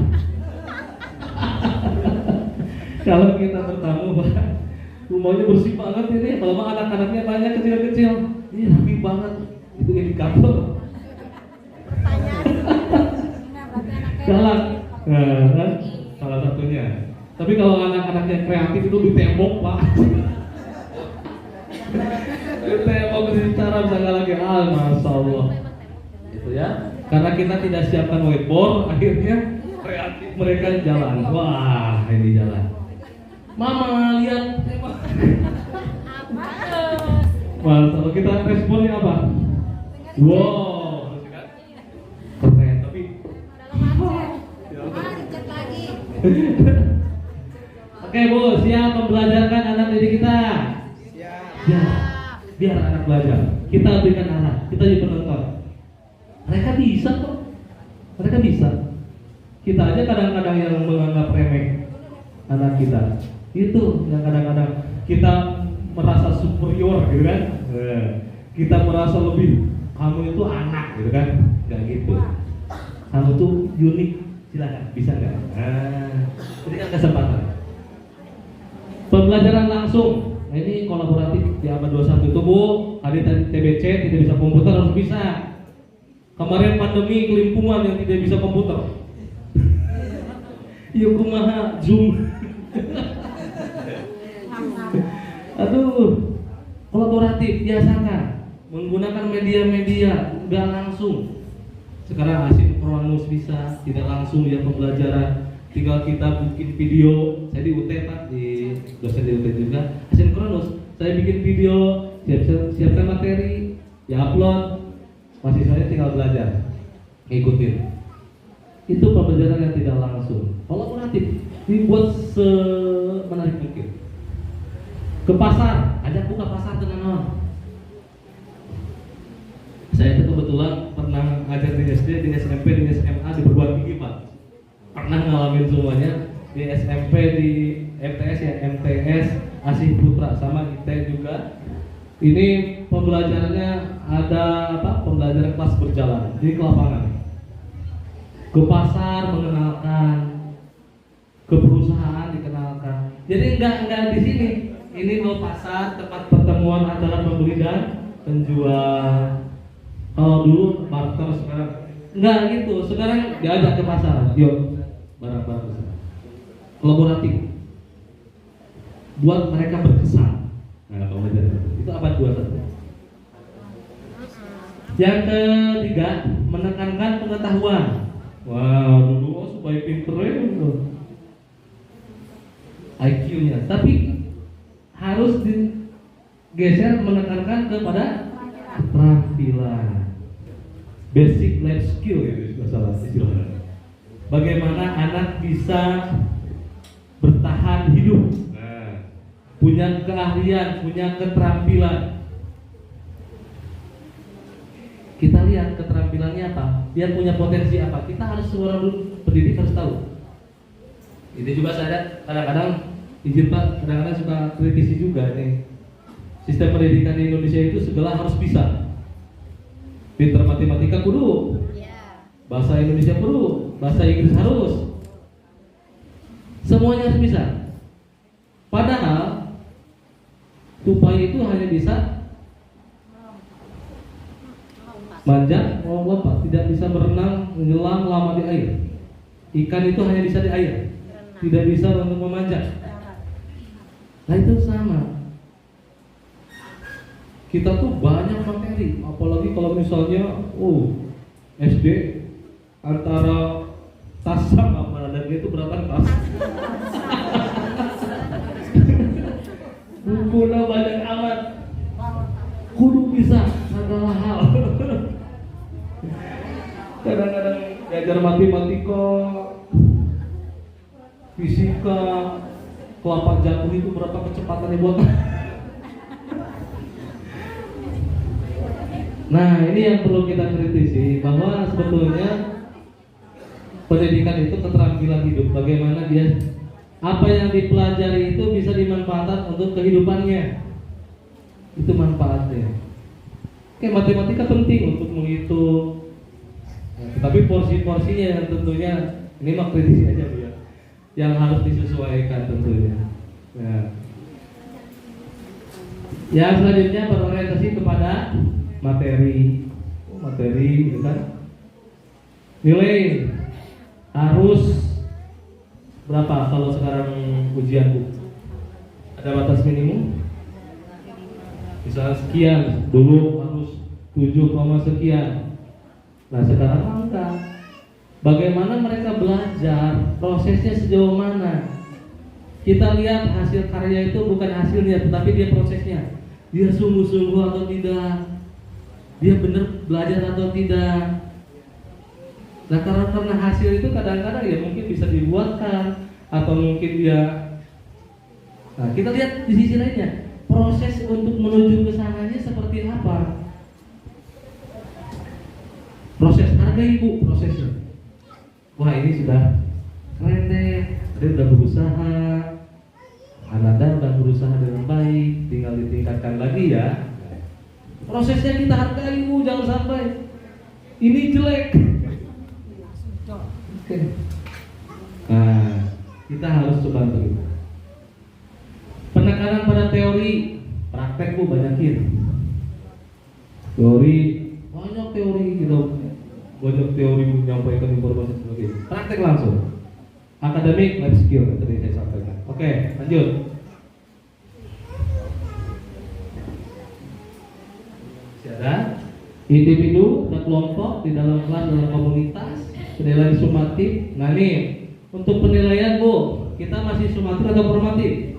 Kalau kita bertamu Pak, rumahnya bersih banget ini, kalau mah anak-anaknya banyak kecil-kecil, ini rapi banget. Itu indikator galak, kan? Salah satunya. Tapi kalau anak-anaknya kreatif itu di tembok Pak. Di tembok cara bisa lagi, masya Allah. Gitu ya. Karena kita tidak siapkan whiteboard, akhirnya kreatif mereka jalan. Wah ini jalan. Mama lihat tembok. Kalau kita responnya apa? Wow, keren tapi Oke Bu, siap membelajarkan anak didik kita? Siap. Ya, biar anak belajar. Kita berikan arah, kita jadi penonton. Mereka bisa kok. Mereka bisa. Kita aja kadang-kadang yang menganggap remeh anak kita. Itu yang kadang-kadang kita merasa superior gitu kan. Kita merasa lebih, kamu itu anak gitu kan. Gak gitu. Kamu tuh unik. Silakan, bisa nggak? Berikan kesempatan. Pembelajaran langsung. Nah ini kolaboratif di abad 21 itu Bu, tadi TBC tidak bisa komputer harus bisa. Kemarin pandemi kelimpungan yang tidak bisa komputer. Iya kumaha Zoom. Aduh, kolaboratif biasakan menggunakan media-media nggak langsung. Sekarang asinkronus bisa, tidak langsung ya pembelajaran. Tinggal kita bikin video. Saya di UT Pak, di dosen di UT juga. Asinkronus, saya bikin video, siapkan materi, ya upload. Mahasiswanya tinggal belajar, ngikutin. Itu pembelajaran yang tidak langsung. Kolaboratif, dibuat semenarik mungkin. Ke pasar, ajak buka pasar dengan non. Saya itu kebetulan pernah ngajar di SD, di SMP, di SMA, di perguruan tinggi Pak. Pernah ngalamin semuanya di SMP, di MTS ya, MTS, Asih Putra sama IT juga. Ini pembelajarannya ada apa? Pembelajaran kelas berjalan di lapangan. Ke pasar mengenalkan, ke perusahaan dikenalkan. Jadi enggak di sini. Ini loh pasar, tempat pertemuan antara pembeli dan penjual. Kalau dulu barter, sekarang enggak gitu. Sekarang diajak ke pasar, yuk barang-barang kolaboratif, buat mereka berkesan. Nah, itu abad 21. Yang ketiga, menekankan pengetahuan. Wow, dulu supaya pinter itu IQ-nya, tapi harus digeser menekankan kepada keterampilan, basic life skill itu masalah istilahnya. Bagaimana anak bisa bertahan hidup, punya keahlian, punya keterampilan. Kita lihat keterampilannya apa, dia punya potensi apa. Kita harus seorang pendidik harus tahu. Ini juga saya kadang-kadang izin Pak, kadang-kadang suka kritisi juga nih. Sistem pendidikan di Indonesia itu segala harus bisa. Pinter matematika kudu, bahasa Indonesia perlu, bahasa Inggris harus, semuanya harus bisa. Padahal tupai itu hanya bisa manjat, lompat, tidak bisa berenang, menyelam lama di air. Ikan itu hanya bisa di air, tidak bisa untuk memanjat. Nah itu sama. Kita tuh banyak materi, apalagi kalau misalnya SD antara tas sama peradannya itu berapa tas? Bukunya banyak amat, kudu bisa segala hal. Kadang-kadang belajar matematika, fisika, kelapa jatuh itu berapa kecepatannya buat. Nah ini yang perlu kita kritisi, bahwa sebetulnya pendidikan itu keterampilan hidup. Bagaimana dia, apa yang dipelajari itu bisa dimanfaatkan untuk kehidupannya. Itu manfaatnya. Oke, matematika penting untuk menghitung, tetapi porsi-porsinya yang tentunya ini mah kritisi aja Bu ya, yang harus disesuaikan tentunya. Nah, yang selanjutnya berorientasi kepada materi, gitu kan? Nilai harus berapa kalau sekarang ujian Bu? Ada batas minimum? Misalnya sekian, dulu harus 7, sekian. Nah sekarang enggak. Bagaimana mereka belajar, prosesnya sejauh mana? Kita lihat hasil karya itu bukan hasilnya, tetapi dia prosesnya. Dia sungguh-sungguh atau tidak, dia benar belajar atau tidak. Nah karena hasil itu kadang-kadang ya mungkin bisa dibuatkan, atau mungkin dia. Nah kita lihat di sisi lainnya, proses untuk menuju ke sananya seperti apa? Proses, hargai Bu prosesnya. Wah ini sudah keren deh, dia udah berusaha, Ananda udah berusaha dengan baik, tinggal ditingkatkan lagi ya. Prosesnya kita hargai Bu, jangan sampai ini jelek. Oke. Nah, kita harus coba begitu. Penekanan pada teori, praktek Bu banyakin. Teori, banyak teori gitu. Banyak teori menyampaikan informasi sebagainya. Praktek langsung. Akademik, life skill tadi saya sampaikan. Oke, lanjut. Masih ada? Individu dan kelompok di dalam kelas, dalam komunitas, penilaian sumatif. Nah nih, untuk penilaian Bu, kita masih sumatif atau formatif?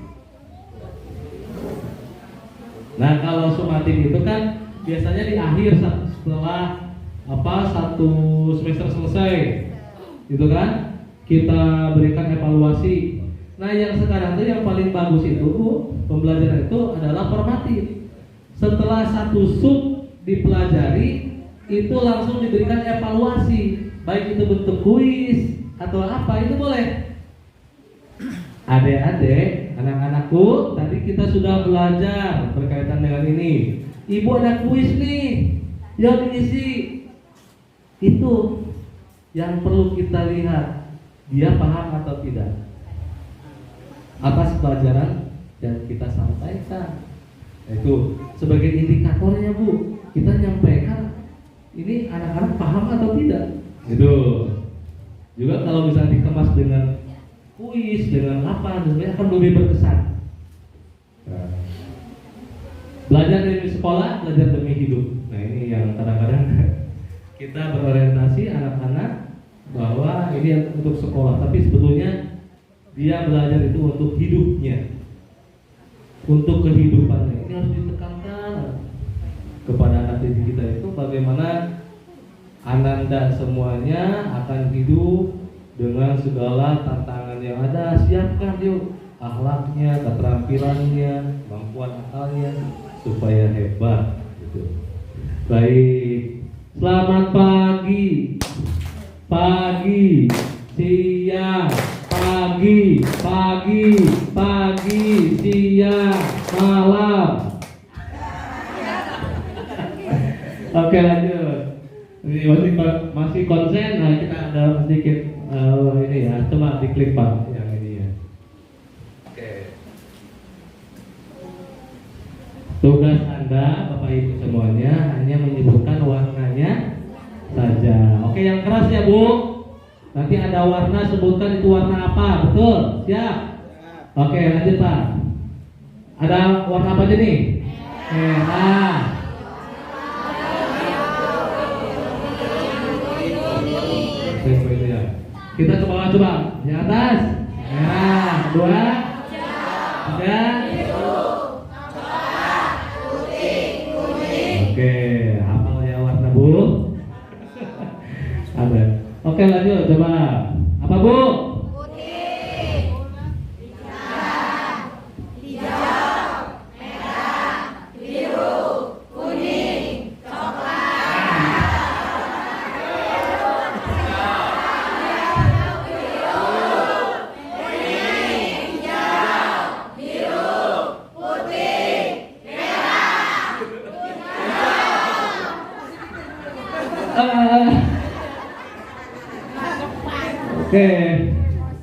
Nah kalau sumatif itu kan biasanya di akhir setelah satu semester selesai, gitu kan? Kita berikan evaluasi. Nah yang sekarang tuh yang paling bagus itu Bu, pembelajaran itu adalah formatif. Setelah satu sub dipelajari, itu langsung diberikan evaluasi, baik itu bentuk kuis atau apa, itu boleh. Adik-adik, anak-anakku, tadi kita sudah belajar berkaitan dengan ini. Ibu ada kuis nih, yang diisi. Itu yang perlu kita lihat, dia paham atau tidak atas pelajaran yang kita sampaikan. Itu sebagai indikatornya Bu, kita nyampaikan ini anak-anak paham atau tidak. Gitu. Juga kalau misalnya dikemas dengan kuis, dengan apa, sebenarnya akan lebih berkesan. Nah, belajar dari sekolah, belajar demi hidup. Nah ini yang kadang-kadang kita berorientasi anak-anak bahwa ini untuk sekolah, tapi sebetulnya dia belajar itu untuk hidupnya, untuk kehidupannya. Ini harus ditekankan kepada anak didik kita itu bagaimana Ananda semuanya akan hidup dengan segala tantangan yang ada. Siapkan yuk akhlaknya, keterampilannya, kemampuan akalnya supaya hebat gitu. Baik, selamat pagi, pagi, siang, pagi, siang, malam. Oke lanjut. Ini masih konsen. Nah kita ada sedikit ini ya. Coba diklik Pak yang ini ya. Oke. Tugas Anda Bapak Ibu semuanya hanya menyebutkan warnanya saja. Oke, yang keras ya Bu. Nanti ada warna, sebutkan itu warna apa. Betul? Siap? Oke lanjut Pak. Ada warna apa aja nih? Merah. Kita ke bawah coba. Di atas. Merah. Dua. Tiga. Oke, hafal ya warna Bu? Ada. Oke lanjut coba. Apa Bu? Putih, hijau, merah, biru, kuning, coklat. Oke,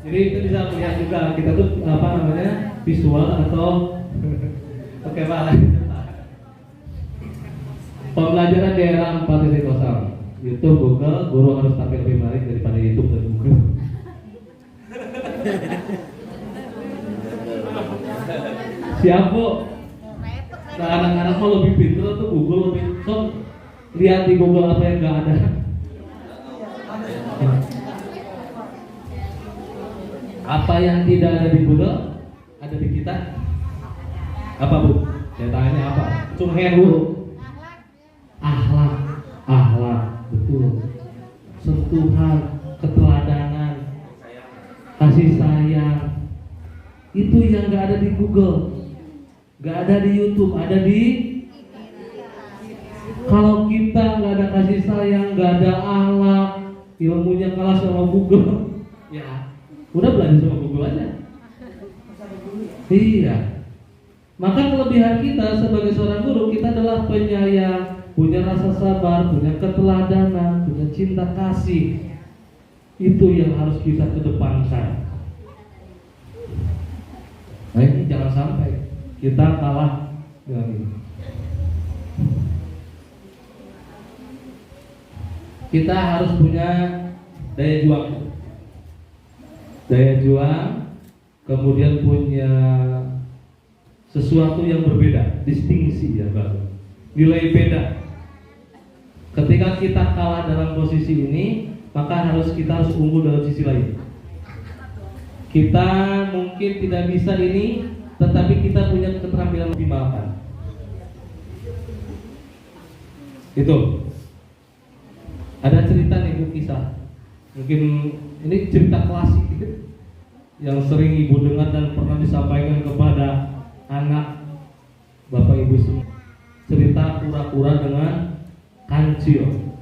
jadi itu bisa melihat juga kita tuh apa namanya visual atau oke Pak. Pembelajaran di era 4.0 YouTube, Google, guru harus tampil lebih menarik daripada YouTube dan Google. Siap Bu? Nah, anak-anak mau lebih pintar tuh Google lebih sok lihat di Google apa yang nggak ada. Apa yang tidak ada di Google ada di kita? Apa Bu? Datanya apa? Cunghen Bu. Akhlak, betul. Sentuhan, keteladanan, kasih sayang. Itu yang nggak ada di Google, nggak ada di YouTube, ada di. Kalau kita nggak ada kasih sayang, nggak ada akhlak, ilmunya kalah sama Google, ya udah belajar sama Google aja. Iya. Maka kelebihan kita sebagai seorang guru, kita adalah penyayang, punya rasa sabar, punya keteladanan, punya cinta kasih. Itu yang harus kita kedepankan. Nah ini jangan sampai kita kalah dengan ini. Kita harus punya daya juang, kemudian punya sesuatu yang berbeda, distingsi ya baru, nilai beda. Ketika kita kalah dalam posisi ini, maka kita harus unggul dalam sisi lain. Kita mungkin tidak bisa ini, tetapi kita punya keterampilan optimalkan. Itu. Ada cerita nih Bu, kisah. Mungkin ini cerita klasik yang sering ibu dengar dan pernah disampaikan kepada anak bapak ibu semua. Cerita kura-kura dengan kancil.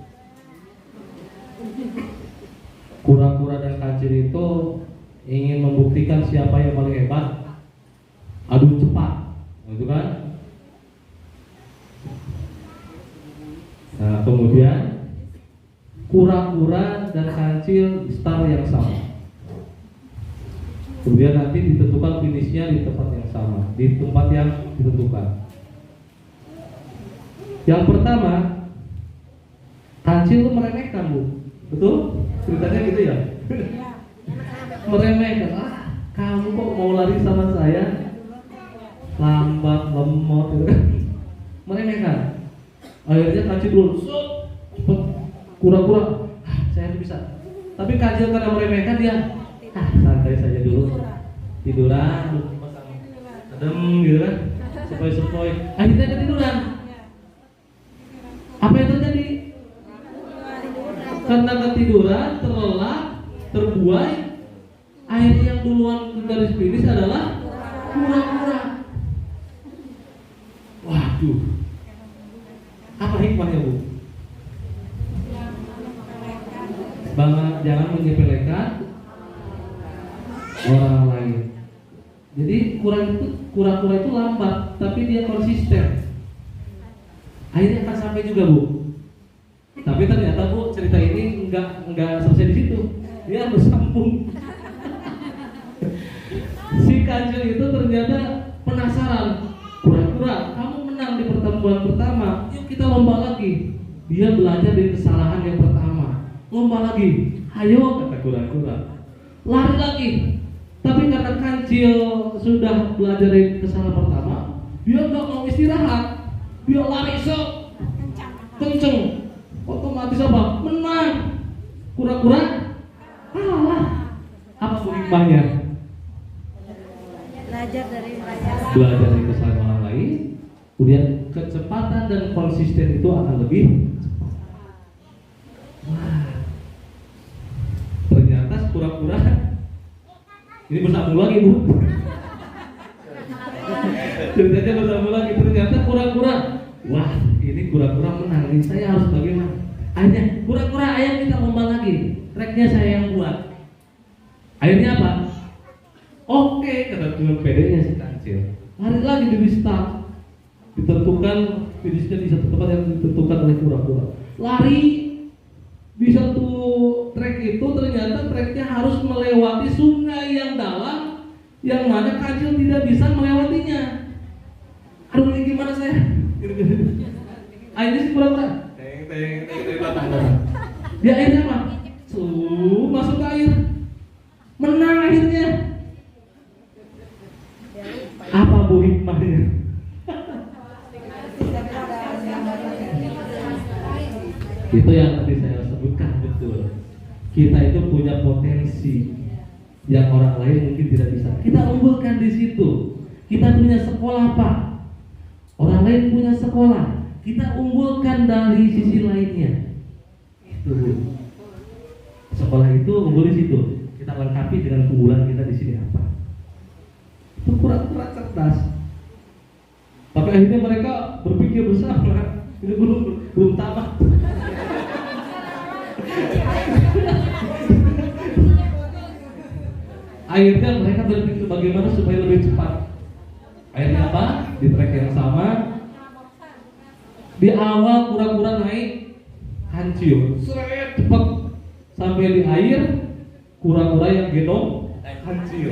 Kura-kura dan kancil itu ingin membuktikan siapa yang paling hebat, adu cepat, gitu kan? Nah, kemudian kura-kura dan kancil start yang sama. Kemudian nanti ditentukan finishnya di tempat yang sama, di tempat yang ditentukan. Yang pertama, kancil meremehkan Bu, betul? Ceritanya gitu ya? Meremehkan, kamu kok mau lari sama saya? Lambat, lemot, gitu kan? Meremehkan. Akhirnya kancil dulu, cepet, kura-kura, saya bisa. Tapi kancil karena meremehkan dia, santai saja dulu, tiduran, adem gitu kan, sepoi-sepoi. Akhirnya ketiduran. Apa yang terjadi? Karena ketiduran, terlelap, terbuai, akhirnya yang duluan ke garis finish adalah kura-kura. Waduh, apa hikmahnya Bu? Jangan menyepelekan orang lain. Jadi kura-kura itu lambat, tapi dia konsisten. Akhirnya akan sampai juga Bu. Tapi ternyata Bu, cerita ini enggak selesai di situ. Dia bersambung. Si kancil itu ternyata penasaran. Kura-kura, kamu menang di pertemuan pertama. Yuk kita lomba lagi. Dia belajar dari kesalahan yang pertama. Lomba lagi. Ayo, kata kura-kura. Lari lagi. Tapi karena kancil sudah belajar dari kesalahan pertama, dia nggak mau istirahat. Dia lari kenceng. Otomatis apa? Menang. Kura-kura kalah. Apa hikmahnya? Belajar dari kesalahan orang lain. Kemudian kecepatan dan konsisten itu akan lebih cepat. Wah. Ternyata kura-kura ini bersambung lagi Bu. Ceritanya bersambung lagi. Ternyata kura-kura, wah ini kura-kura menang. Ini saya harus bagaimana? Akhirnya kura-kura, ayo kita lomba lagi. Treknya saya yang buat. Akhirnya apa? Oke, kata dengan pedenya si kancil. Lari lagi di start. Ditentukan finishnya di satu tempat yang ditentukan oleh kura-kura. Lari di satu trek itu ternyata treknya harus melewati sungai yang dalam, yang mana kancil tidak bisa melewatinya. Aduh ini gimana saya? Akhirnya si kura-kura dia akhirnya apa? Masuk ke air, menang akhirnya. Apa Bu hikmahnya? Itu yang tadi saya sebutkan, betul. Kita itu punya potensi yang orang lain mungkin tidak bisa. Kita unggulkan di situ. Kita punya sekolah Pak. Orang lain punya sekolah. Kita unggulkan dari sisi lainnya. Itu. Sekolah itu unggul di situ. Kita lengkapi dengan keunggulan kita di sini apa? Itu kura-kura cerdas. Tapi akhirnya mereka berpikir bersama. Ini belum tamat. Akhirnya mereka berpikir bagaimana supaya lebih cepat. Akhirnya apa? Di trek yang sama. Di awal kura-kura naik kancil, seret cepat sampai di air. Kura-kura yang gendong kancil.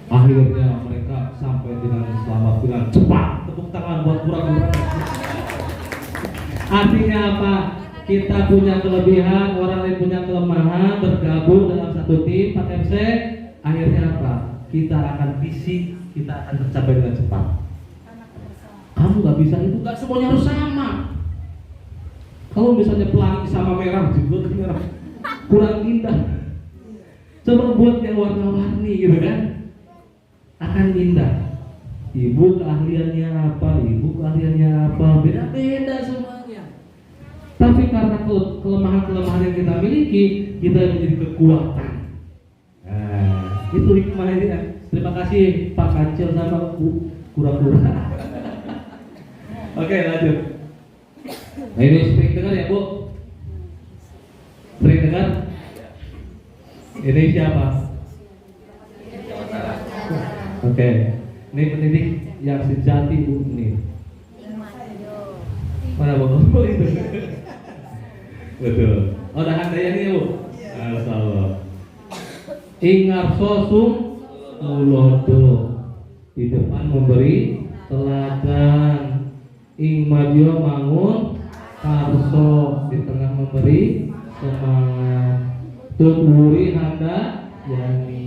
Akhirnya mereka sampai dengan selamat dengan cepat. Tepuk tangan buat kura-kura. Artinya apa? Kita punya kelebihan, orang lain punya kelemahan, bergabung dalam satu tim 4MC. Akhirnya apa? Kita akan visi, kita akan tercapai dengan cepat. Kamu nggak bisa itu, nggak semuanya harus sama. Kalau misalnya pelangi sama merah, juga merah kurang indah. Coba buat yang warna-warni gitu kan, akan indah. Ibu keahliannya apa, ibu keahliannya apa, beda-beda semuanya. Tapi karena kelemahan-kelemahan yang kita miliki, kita menjadi kekuatan. Nah, itu hikmahnya. Terima kasih Pak Kancil sama Bu Kura-kura. Oke, lanjut. Nah, ini sering dengar ya Bu? Sering dengar? Ini siapa? Oke, ini pendidik yang sejati Bu ini. Mana Bu? Oh, itu. Betul. Oh, dah handayani Bu. Masyaallah. Ingarso sum mulodo, di depan memberi teladan. Ing madyo mangun karso, di tengah memberi semangat. Tuturi handa yani,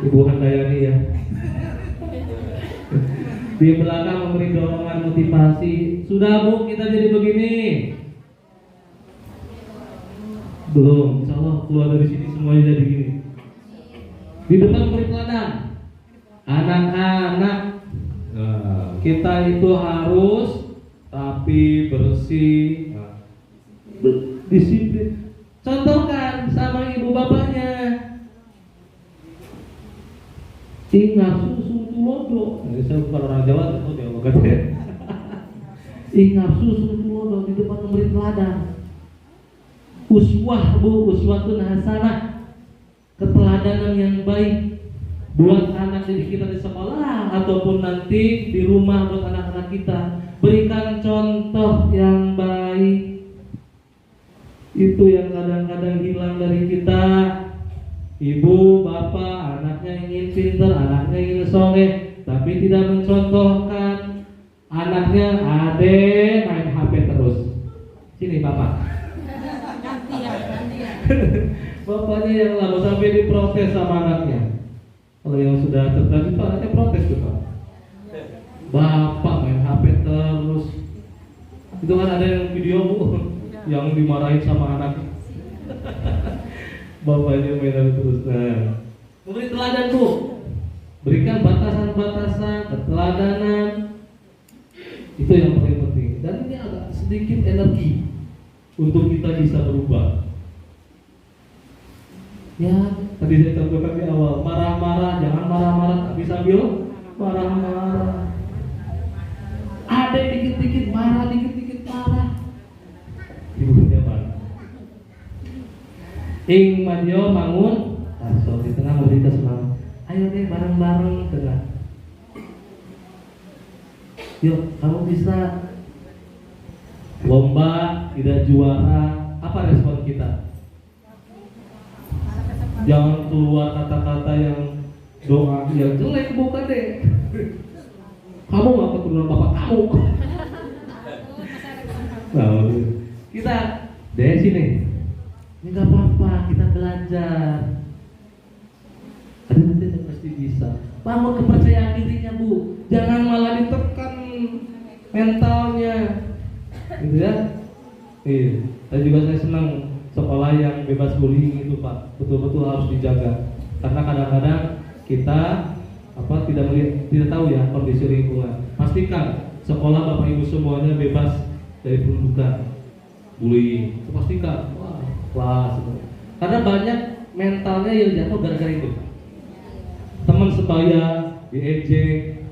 Ibu Handayani ya. Di belakang memberi dorongan motivasi. Sudah Bu, kita jadi begini. Belum, insya Allah keluar dari sini semuanya jadi gini. Di depan memberi teladan. Anak-anak, kita itu harus rapi, bersih, disiplin. Contohkan sama ibu bapaknya. Ingat susu tulodo. Saya bukan orang Jawa, oh Jawa katanya. Ingat susu tulodo, di depan memberi teladan. Uswah Bu, uswatun hasanah, keteladanan yang baik buat anak didik kita di sekolah ataupun nanti di rumah buat anak-anak kita. Berikan contoh yang baik. Itu yang kadang-kadang hilang dari kita. Ibu, bapak, anaknya ingin pintar, anaknya ingin soleh, tapi tidak mencontohkan. Anaknya main HP terus. Sini bapak. Bapaknya yang lama sampai diprotes sama anaknya. Kalau yang sudah tertarik itu anaknya protes tuh Pak. Bapak main HP terus. Itu kan ada yang video Bu yang dimarahin sama anak. Bapaknya main terus. Nah, memberi teladan Bu. Berikan batasan-batasan, keteladanan. Itu yang paling penting. Dan ini agak sedikit energi untuk kita bisa berubah. Ya, tadi saya contohkan di awal, marah-marah, jangan marah-marah, tapi sambil marah-marah. Ada dikit-dikit marah, dikit-dikit marah. Ibu siapa? Ing madyo mangun, so di tengah memberi semangat. Ayo deh bareng-bareng tengah. Yuk, kamu bisa. Lomba tidak juara, apa respon kita? Jangan keluar kata-kata yang doa yang jelek, bukan deh. Kamu nggak keturunan bapak kamu. Nah, kita dari sini. Ini nggak apa-apa, kita belajar. Ada nanti pasti bisa. Bangun kepercayaan dirinya Bu. Jangan malah ditekan mentalnya, gitu ya. Saya juga senang sekolah yang bebas bullying itu Pak, betul-betul harus dijaga. Karena kadang-kadang kita tidak tahu ya kondisi lingkungan. Pastikan sekolah Bapak Ibu semuanya bebas dari peruntukan bullying. Pastikan, kelas. Karena banyak mentalnya yang jatuh gara-gara itu. Teman sebaya diejek,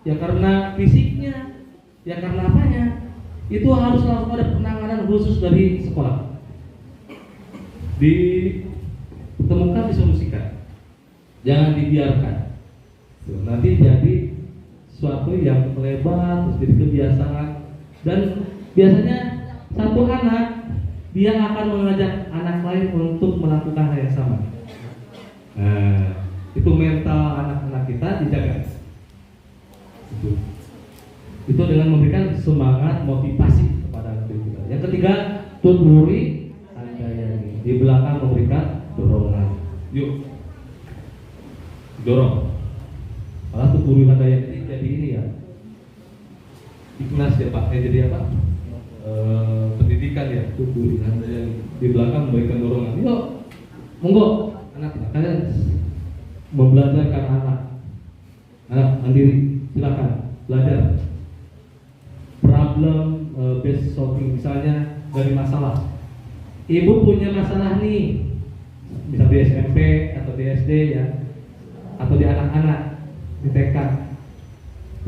ya karena fisiknya, ya karena apanya. Itu harus langsung ada penanganan khusus dari sekolah. Ditemukan, disolusikan, jangan dibiarkan. Nanti jadi suatu yang melebar, terus jadi kebiasaan. Dan biasanya satu anak dia akan mengajak anak lain untuk melakukan hal yang sama. Nah, itu mental kita dijaga. Itu dengan memberikan semangat, motivasi kepada diri kita. Yang ketiga, tuturi handayani, di belakang memberikan dorongan. Yuk, dorong. Malah tuturi handayani jadi ini ya, Ignas ya Pak, jadi apa? Pendidikan ya, tuturi handayani, di belakang memberikan dorongan. Yuk, monggo anak-anak kalian membelajarkan anak mandiri, silakan belajar problem based solving, misalnya dari masalah. Ibu punya masalah nih, bisa di SMP atau di SD ya, atau di anak-anak di TK.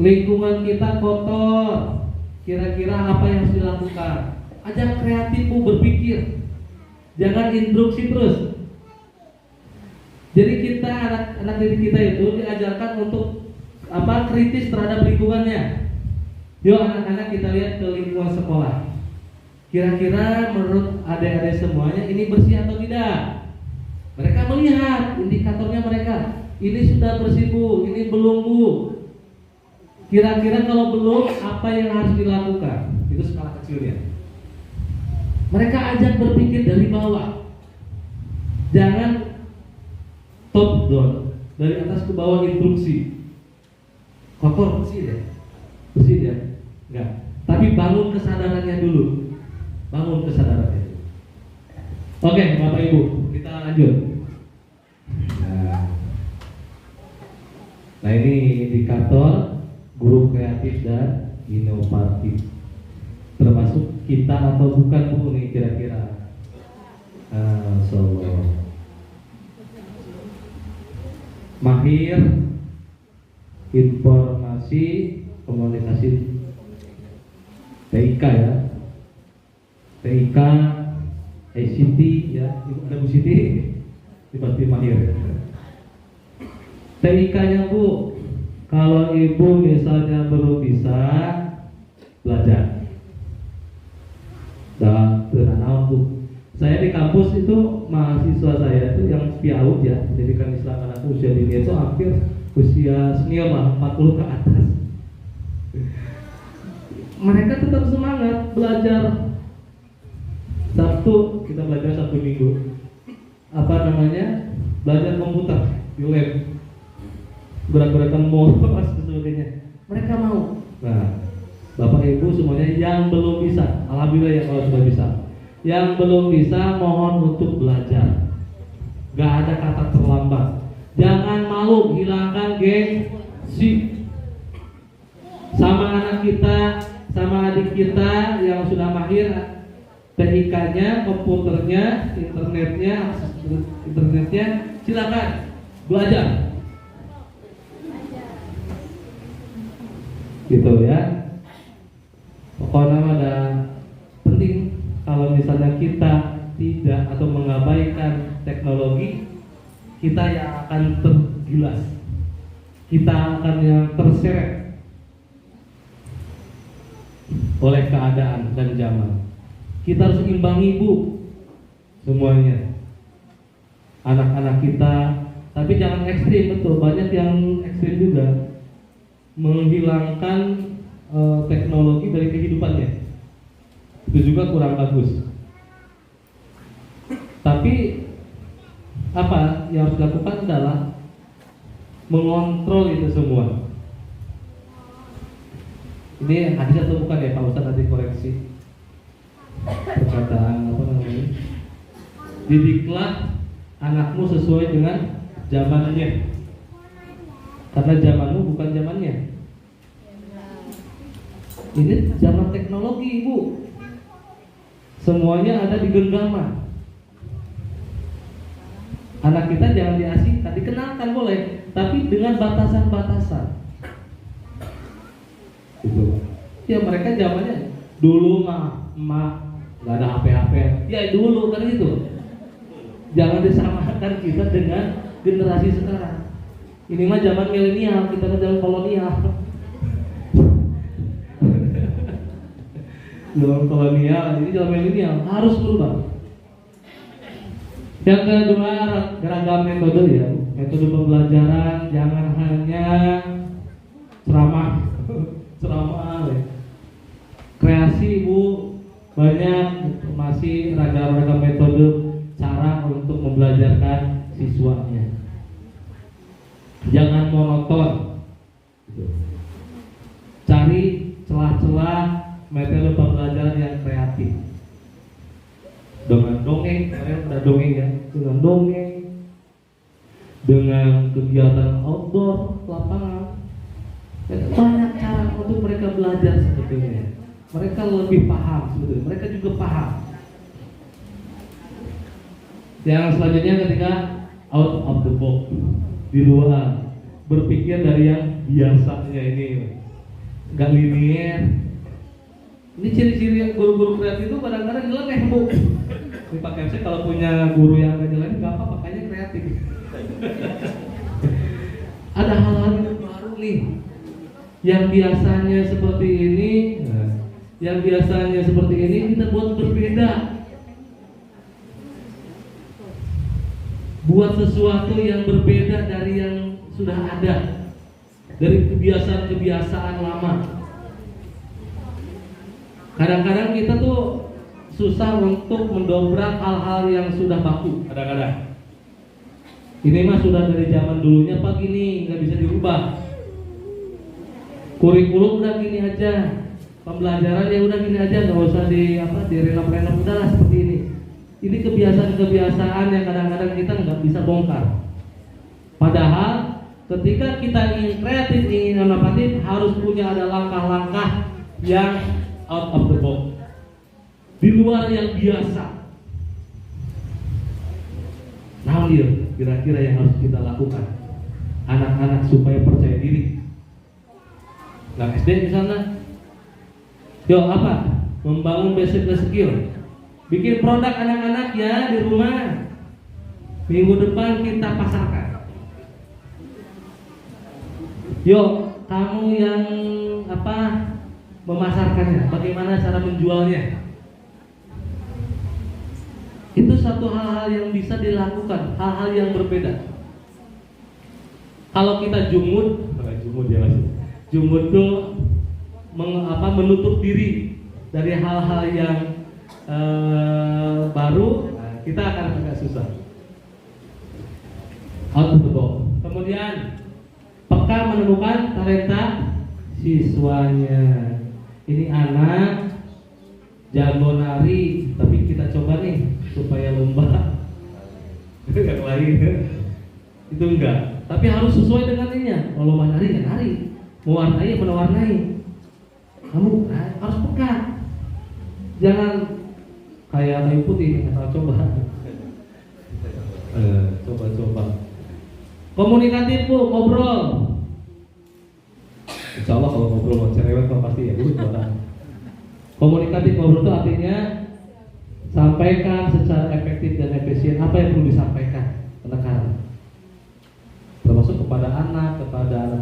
Lingkungan kita kotor, kira-kira apa yang harus dilakukan? Ajak kreatifmu berpikir, jangan instruksi terus. Jadi kita anak-anak didik kita itu diajarkan untuk kritis terhadap lingkungannya. Yuk anak-anak kita lihat ke lingkungan sekolah. Kira-kira menurut adik-adik semuanya ini bersih atau tidak? Mereka melihat indikatornya mereka. Ini sudah bersih Bu, ini belum Bu. Kira-kira kalau belum, apa yang harus dilakukan? Itu skala kecilnya. Mereka ajak berpikir dari bawah. Jangan top down, dari atas ke bawah instruksi. Kotor bersih deh, bersih deh. Enggak. Tapi bangun kesadarannya dulu. Bangun kesadarannya. Oke, Bapak Ibu, kita lanjut. Nah ini indikator guru kreatif dan inovatif. Termasuk kita atau bukan Bu nih kira-kira? Mahir informasi komunikasi TIK ya, TIK, ICT ya, ada Bu Siti, pasti mahir. TIK-nya Bu, kalau Ibu misalnya belum bisa belajar, dan tenang Bu. Saya di kampus itu mahasiswa saya itu yang PIAUD ya, pendidikan Islam anak usia dini itu hampir usia senior lah, 40 ke atas. Mereka tetap semangat belajar. Sabtu kita belajar Sabtu Minggu. Belajar komputer di lab. Gerak-gerakan mouse dan sebagainya. Mereka mau. Nah, Bapak Ibu semuanya yang belum bisa, alhamdulillah ya kalau sudah bisa. Yang belum bisa mohon untuk belajar. Gak ada kata terlambat. Jangan malu, hilangkan gengsi. Sama anak kita, sama adik kita yang sudah mahir TIK-nya, komputernya, internetnya, silakan belajar. Gitu ya. Pokoknya ada penting kalau misalnya kita tidak atau mengabaikan teknologi, kita yang akan tergilas, kita akan yang terseret oleh keadaan dan zaman. Kita harus imbangi Bu semuanya, anak-anak kita, tapi jangan ekstrim. Betul, banyak yang ekstrim juga, menghilangkan teknologi dari kehidupannya. Itu juga kurang bagus. Tapi apa yang harus dilakukan adalah mengontrol itu semua. Ini hadis atau bukan ya Pak Ustadz, nanti koreksi perkataan didiklah anakmu sesuai dengan zamannya, karena zamanmu bukan zamannya. Ini zaman teknologi Ibu, semuanya ada di genggaman. Anak kita jangan diasingkan, dikenalkan boleh, tapi dengan batasan-batasan. Gitu. Ya mereka zamannya dulu mah nggak ada HP-HP. Ya dulu kan gitu. Jangan disamakan kita dengan generasi sekarang. Ini mah zaman milenial, kita kan zaman kolonial. Zaman kolonial, ini zaman milenial harus berubah. Yang kedua, beragam metode ya. Metode pembelajaran, jangan hanya ceramah, ceramah. Ya. Kreasi Bu, banyak informasi, ragam-ragam metode cara untuk membelajarkan siswanya. Jangan monoton. Cari celah-celah metode pembelajaran yang kreatif. Dengan dongeng, kalian udah dongeng ya, dengan dongeng, dengan kegiatan outdoor, lapangan, banyak cara untuk mereka belajar sebetulnya. Mereka lebih paham sebetulnya, mereka juga paham. Yang selanjutnya ketika out of the box, di luar, berpikir dari yang biasanya ini, nggak linear. Ini ciri-ciri guru-guru kreatif itu kadang-kadang nyeleneh Bu. Ini Pak Kemse kalau punya guru yang agak nyeleneh nggak apa, makanya kreatif. Ada hal-hal yang baru nih, yang biasanya seperti ini, yang biasanya seperti ini kita buat berbeda. Buat sesuatu yang berbeda dari yang sudah ada, dari kebiasaan-kebiasaan lama. Kadang-kadang kita tuh susah untuk mendobrak hal-hal yang sudah baku. Kadang-kadang ini mah sudah dari zaman dulunya Pak gini, nggak bisa dirubah. Kurikulum udah gini aja, pembelajaran ya udah gini aja, nggak usah direnov-renov, udahlah seperti ini. Ini kebiasaan-kebiasaan yang kadang-kadang kita nggak bisa bongkar. Padahal ketika kita ingin kreatif, ingin inovatif, harus punya ada langkah-langkah yang out of the box, di luar yang biasa. Nah, kira-kira yang harus kita lakukan anak-anak supaya percaya diri. Nah, SD misalnya, yuk apa? Membangun basic skill. Bikin produk anak-anak ya di rumah. Minggu depan kita pasarkan. Yuk, kamu yang memasarkannya, bagaimana cara menjualnya. Itu satu hal-hal yang bisa dilakukan, hal-hal yang berbeda. Kalau kita jumud ya Mas. Jumud itu menutup diri dari hal-hal yang baru, kita akan agak susah. Out of the box. Kemudian peka menemukan talenta siswanya. Ini anak jago nari, tapi kita coba nih supaya lomba yang lain itu enggak, tapi harus sesuai dengan ininya. Kalau lomba nari ya nari, mewarnai mewarnai. Kamu harus peka, jangan kayak kayu putih asal coba. Coba komunikatif Bu, ngobrol. Insya Allah kalau ngobrol sama cerewet kan pasti ya Bu juara. Komunikatif ngobrol itu artinya sampaikan secara efektif dan efisien apa yang perlu disampaikan ke rekan, termasuk kepada anak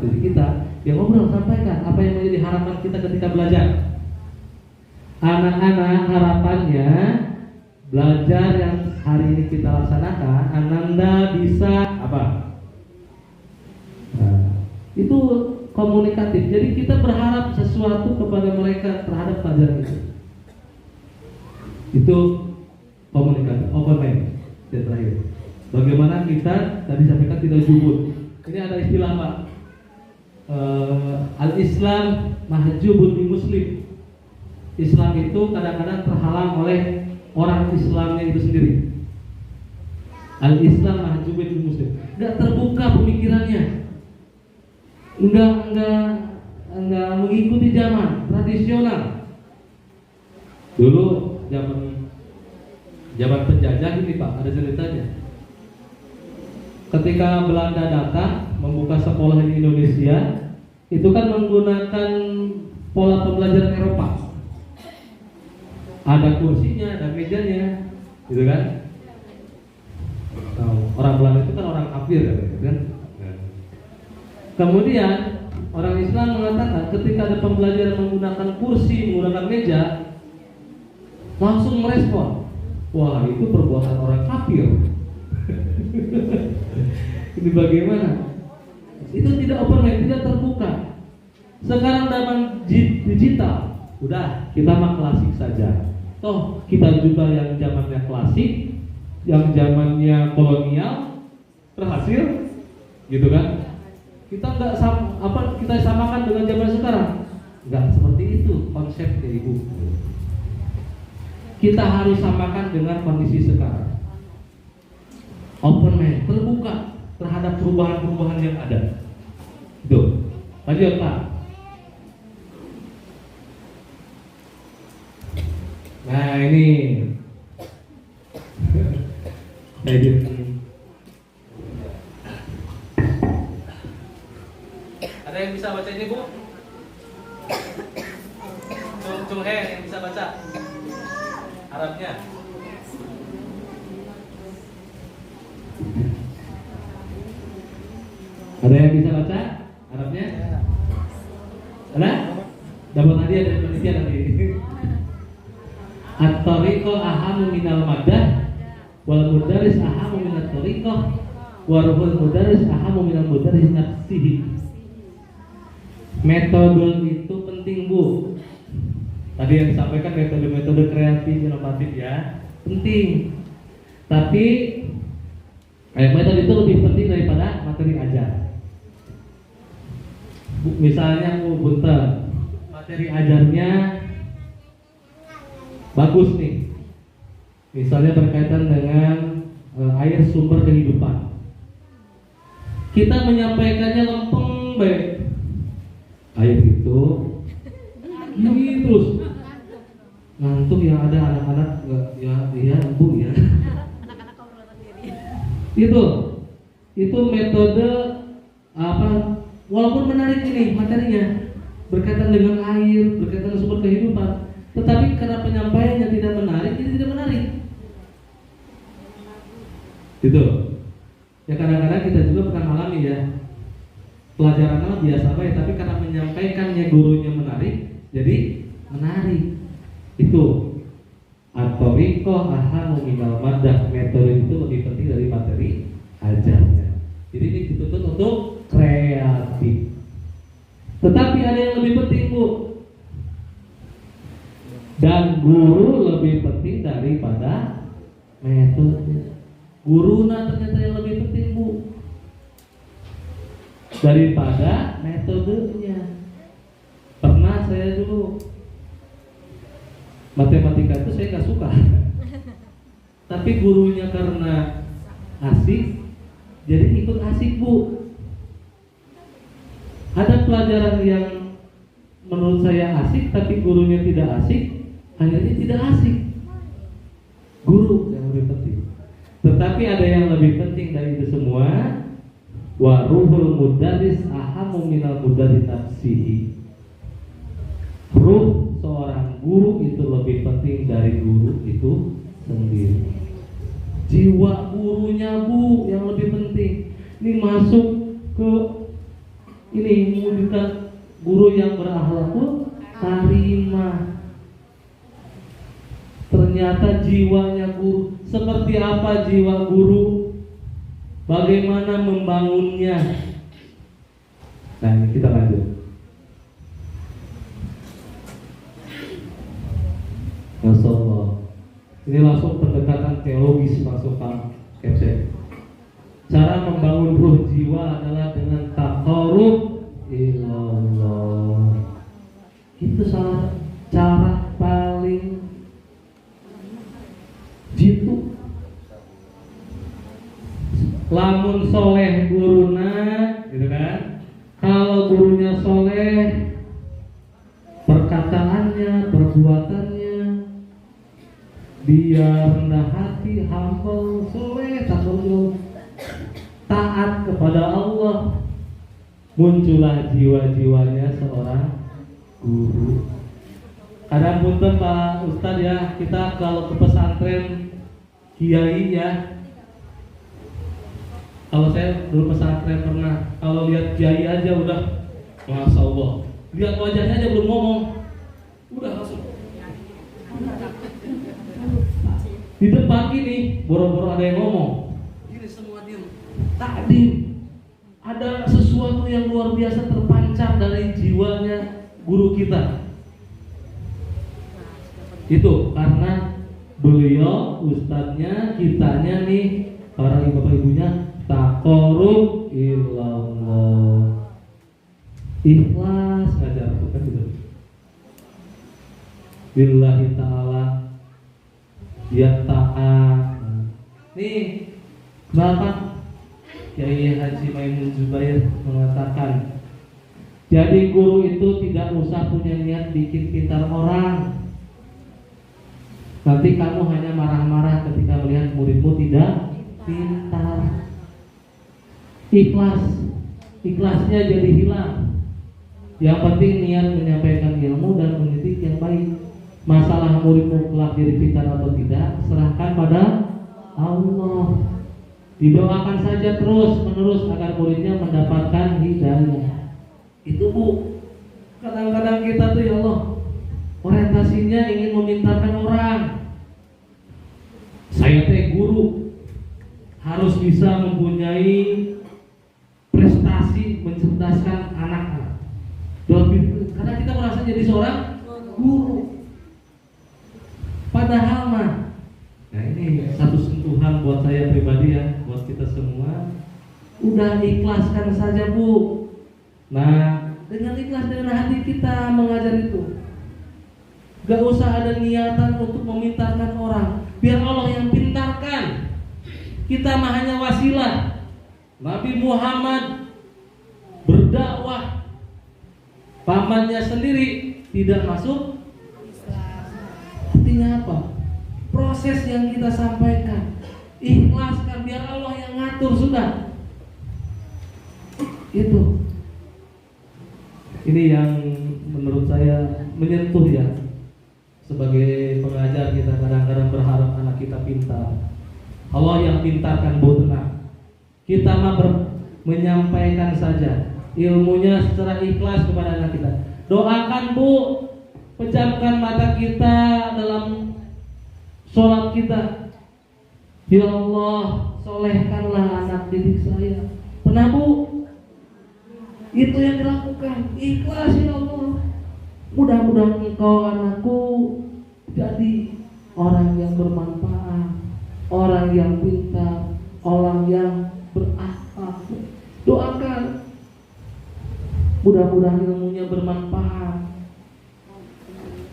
didik kita. Yang ngobrol, sampaikan apa yang menjadi harapan kita ketika belajar. Anak-anak harapannya belajar yang hari ini kita laksanakan, Ananda bisa apa? Nah, itu komunikatif. Jadi kita berharap sesuatu kepada mereka terhadap pelajaran itu. Itu komunikatif, open mind. Dan terakhir, bagaimana kita tadi sampaikan tidak jubut. Ini ada istilah Pak, al-Islam mahjubun di Muslim. Islam itu kadang-kadang terhalang oleh orang Islamnya itu sendiri. Al-Islam mahjubun di Muslim. Nggak terbuka pemikirannya. Enggak mengikuti zaman tradisional. Dulu zaman penjajah ini Pak, ada ceritanya. Ketika Belanda datang membuka sekolah di Indonesia, itu kan menggunakan pola pembelajaran Eropa. Ada kursinya, ada mejanya, gitu kan? Orang Belanda itu kan orang kafir kan? Kemudian orang Islam mengatakan ketika ada pembelajaran menggunakan kursi, menggunakan meja, langsung merespon, wah itu perbuatan orang kafir. Ini bagaimana? Itu tidak open mind, tidak terbuka. Sekarang zaman digital, udah kita mah klasik saja. Toh kita juga yang zamannya klasik, yang zamannya kolonial berhasil, gitu kan? Kita nggak kita samakan dengan zaman sekarang. Nggak seperti itu konsepnya Ibu. Kita harus samakan dengan kondisi sekarang. Open mind, terbuka terhadap perubahan-perubahan yang ada. Itu. Lanjut Pak. Nah ini ada yang bisa baca ini Bu? Cung He yang bisa baca Arabnya? Ada yang bisa baca Arabnya? Ada? Dapat hadiah dari panitia nanti. At-tariqah ahamu minal madah wal mudaris ahamu minat tariqah wa ruhul mudaris ahamu minal mudaris nafsihi. Metode itu penting Bu. Tadi yang disampaikan metode-metode kreatif, inovatif ya, penting. Tapi metode itu lebih penting daripada materi ajar. Misalnya Bu Bunter, materi ajarnya bagus nih. Misalnya berkaitan dengan air sumber kehidupan. Kita menyampaikannya lempeng baik. Air itu gini terus. Ngantuk yang ada anak-anak ya Bu ya. Anak-anak obrolan diri. Itu metode apa? Walaupun menarik ini materinya berkaitan dengan air, berkaitan dengan sumber kehidupan, tetapi karena penyampaiannya tidak menarik, jadi tidak menarik. Gitu. Ya kadang-kadang kita juga pernah alami ya. Pelajarannya biasa baik, tapi karena menyampaikannya gurunya menarik, jadi menarik. Itu at-tariqah ahamu minal madah, metode itu lebih penting dari materi ajarnya. Jadi ini dituntut untuk kreatif. Tetapi ada yang lebih penting Bu. Dan guru lebih penting daripada metode. Guru ternyata yang lebih penting Bu daripada metodenya. Pernah saya dulu matematika itu saya nggak suka, tapi gurunya karena asik, jadi ikut asik Bu. Ada pelajaran yang menurut saya asik, tapi gurunya tidak asik, akhirnya tidak asik. Guru yang lebih penting. Tetapi ada yang lebih penting dari itu semua. Wa ruhul mudaris ahamu minal mudaris nafsihi. Ruh seorang guru itu lebih penting dari guru itu sendiri. Jiwa gurunya Bu yang lebih penting. Ini masuk ke ini mewujudkan guru yang berakhlakul karimah. Ternyata jiwanya guru. Seperti apa jiwa guru? Bagaimana membangunnya? Nah, ini kita lanjut. Masya Allah. Ini langsung pendekatan teologis masuk Pak Kepsek. Cara membangun ruh jiwa adalah dengan taqarrub ilallah. Itu salah cara paling jitu. Lamun soleh guruna, gitu kan? Kalau gurunya soleh, perkataannya, perbuatannya, dia rendah hati, humble, soleh, taat kepada Allah, muncullah jiwa-jiwanya seorang guru. Kadang punten Pak Ustadz ya, kita kalau ke pesantren kiai ya, kalau saya dulu pesantren pernah, kalau lihat kiai aja udah Masya Allah, lihat wajahnya aja belum ngomong, udah langsung di depan gini, boro-boro ada yang ngomong, gini Takdim. Ada sesuatu yang luar biasa terpancar dari jiwanya guru kita. Itu karena beliau, ustadznya, kitanya nih, para bapak ibunya taqarrub ilallah. Ikhlas ngajar kan gitu. Billahi ta'ala, dia taat. Nih, kenapa Kiai Haji Maimun Zubair mengatakan, jadi guru itu tidak usah punya niat bikin pintar orang. Nanti kamu hanya marah-marah ketika melihat muridmu tidak pintar. Ikhlas, ikhlasnya jadi hilang. Yang penting niat menyampaikan ilmu dan mendidik yang baik. Masalah muridmu kelak jadi pintar atau tidak, serahkan pada Allah. Didoakan saja terus menerus agar muridnya mendapatkan hidayah. Itu Bu. Kadang-kadang kita tuh ya Allah, orientasinya ingin memintarkan orang. Saya teh guru, harus bisa mempunyai prestasi mencerdaskan anak-anak. Karena kita merasa jadi seorang guru. Padahal mah, nah ini satu sentuhan buat saya pribadi ya, buat kita semua. Udah ikhlaskan saja Bu. Nah, dengan ikhlas dengan hati kita mengajar itu. Gak usah ada niatan untuk memintarkan orang. Biar Allah yang pintarkan. Kita mah hanya wasilah. Nabi Muhammad berdakwah, pamannya sendiri tidak masuk. Artinya apa? Proses yang kita sampaikan, ikhlaskan, biar Allah yang ngatur sudah. Itu. Ini yang menurut saya menyentuh ya. Sebagai pengajar kita kadang-kadang berharap anak kita pintar. Allah yang pintarkan Bu, tenang. Kita mah menyampaikan saja ilmunya secara ikhlas kepada anak kita. Doakan Bu, pejamkan mata kita dalam sholat kita. Ya Allah, solehkanlah anak didik saya. Pernah Bu? Itu yang dilakukan. Ikhlas ya Allah. Mudah-mudahan engkau anakku jadi orang yang bermanfaat, orang yang pintar, orang yang berakhlak. Doakan. Mudah-mudahan ilmunya bermanfaat.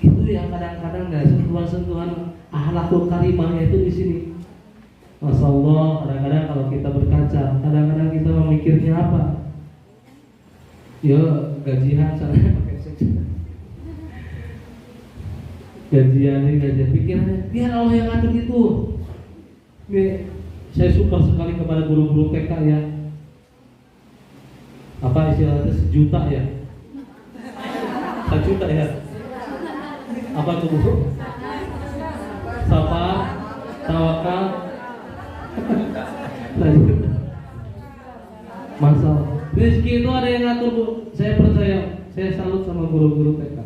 Itu yang kadang-kadang nggak sentuhan-sentuhan akhlakul karimahnya itu di sini. Masya Allah, kadang-kadang kalau kita berkaca, kadang-kadang kita memikirnya apa? Ya gajian sana pakai sejuta. Gajian ini gajian pikirannya, biar Allah yang ngatur itu. Saya suka sekali kepada guru-guru TK ya. Apa istilahnya, sejuta ya? 1 juta ya? Apa tuh Bu? Sabar, tawakal. Masalah rezeki itu ada yang ngatur Bu. Saya percaya, saya salut sama guru-guru TK.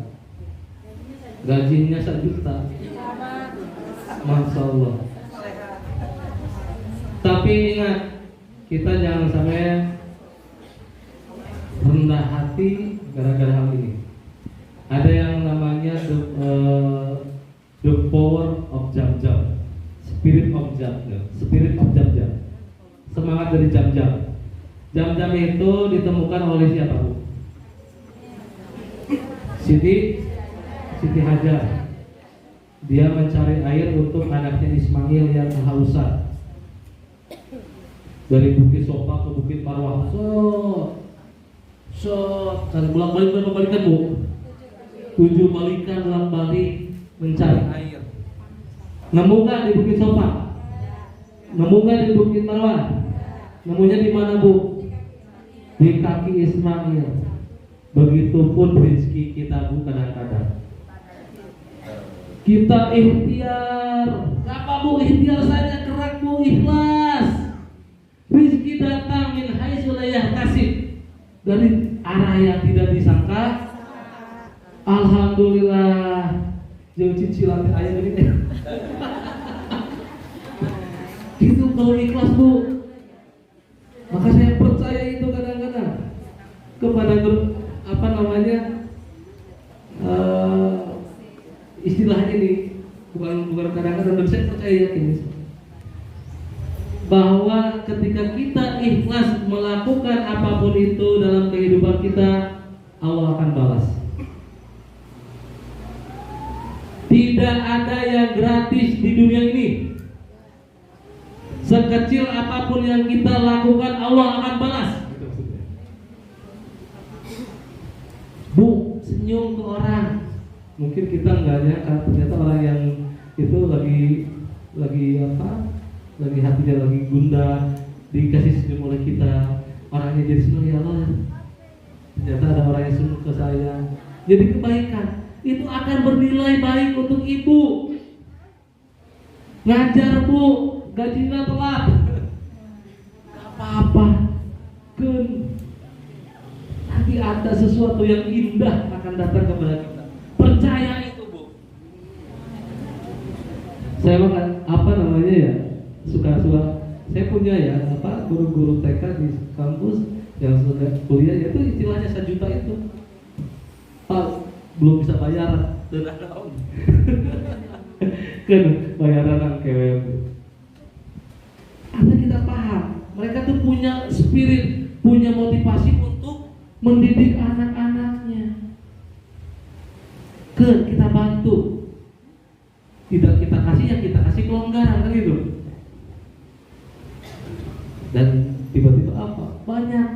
Gajinya 1 juta. Masya Allah. Tapi ingat, kita jangan sampai rendah hati gara-gara hal ini. Ada yang namanya the power of jam-jam, spirit of jam-jam, semangat dari jam-jam. Jam-jam itu ditemukan oleh siapa Bu? Siti Hajar. Dia mencari air untuk anaknya Ismail yang kehausan. Dari Bukit Sofa ke Bukit Marwah. Cari bolak-balik berapa balikan Bu? 7 balikan bolak-balik mencari air. Nemu nggak di Bukit Sofa? Nemu nggak di Bukit Marwah? Nemunya di mana Bu? Di kaki Ismail. Begitupun rezeki kita Bu, kadang-kadang kita ikhtiar. Apa Bu? Ikhtiar saja, gerak Bu, ikhlas. Rezeki datang min haitsu la yahtasib, dari arah yang tidak disangka. Alhamdulillah. Jeung cicilan aya gini. Gitu kalau ikhlas Bu. Maka saya percaya itu kadang-kadang kepada apa namanya istilahnya ini bukan kadang-kadang, dan saya percaya yakin bahwa ketika kita ikhlas melakukan apapun itu dalam kehidupan kita, Allah akan balas. Tidak ada yang gratis di dunia ini. Sekecil apapun yang kita lakukan, Allah akan balas. Bu, senyum ke orang. Mungkin kita nggak nyangka ternyata orang yang itu lagi apa? Lagi hatinya lagi gundah, dikasih senyum oleh kita, orangnya jadi senang, ya Allah. Ternyata ada orang yang senyum ke saya. Jadi kebaikan itu akan bernilai baik untuk ibu. Ngajar bu, gajinya telat, gak apa-apa, nanti ada sesuatu yang indah akan datang kepada kita. Percaya itu bu. Saya makan apa namanya ya, suka saya punya ya apa guru-guru TK di kampus yang sudah kuliah, itu istilahnya 1 juta itu Pak belum bisa bayar dan ada om kan bayaran yang kewe. Karena kita paham mereka tuh punya spirit, punya motivasi untuk mendidik anak-anaknya. Kita bantu, tidak kita kasih ya kita kasih kelonggaran kan gitu. Dan tiba-tiba apa? Banyak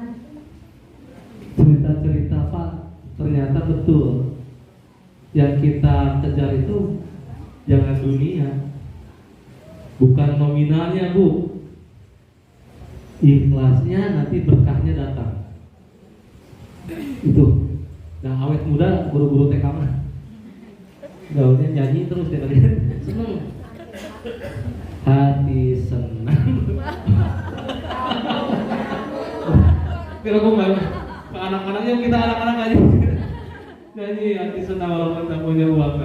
cerita-cerita Pak, ternyata betul yang kita kejar itu jangan dunia, bukan nominalnya bu, ikhlasnya, nanti berkahnya datang. Itu. Nah awet muda guru-guru TK mah gaulnya nyanyi terus ya kalian, seneng, hati senang. Kira aku nggak ke anak-anaknya, kita anak-anak aja nyanyi hati senang walaupun tak punya uang.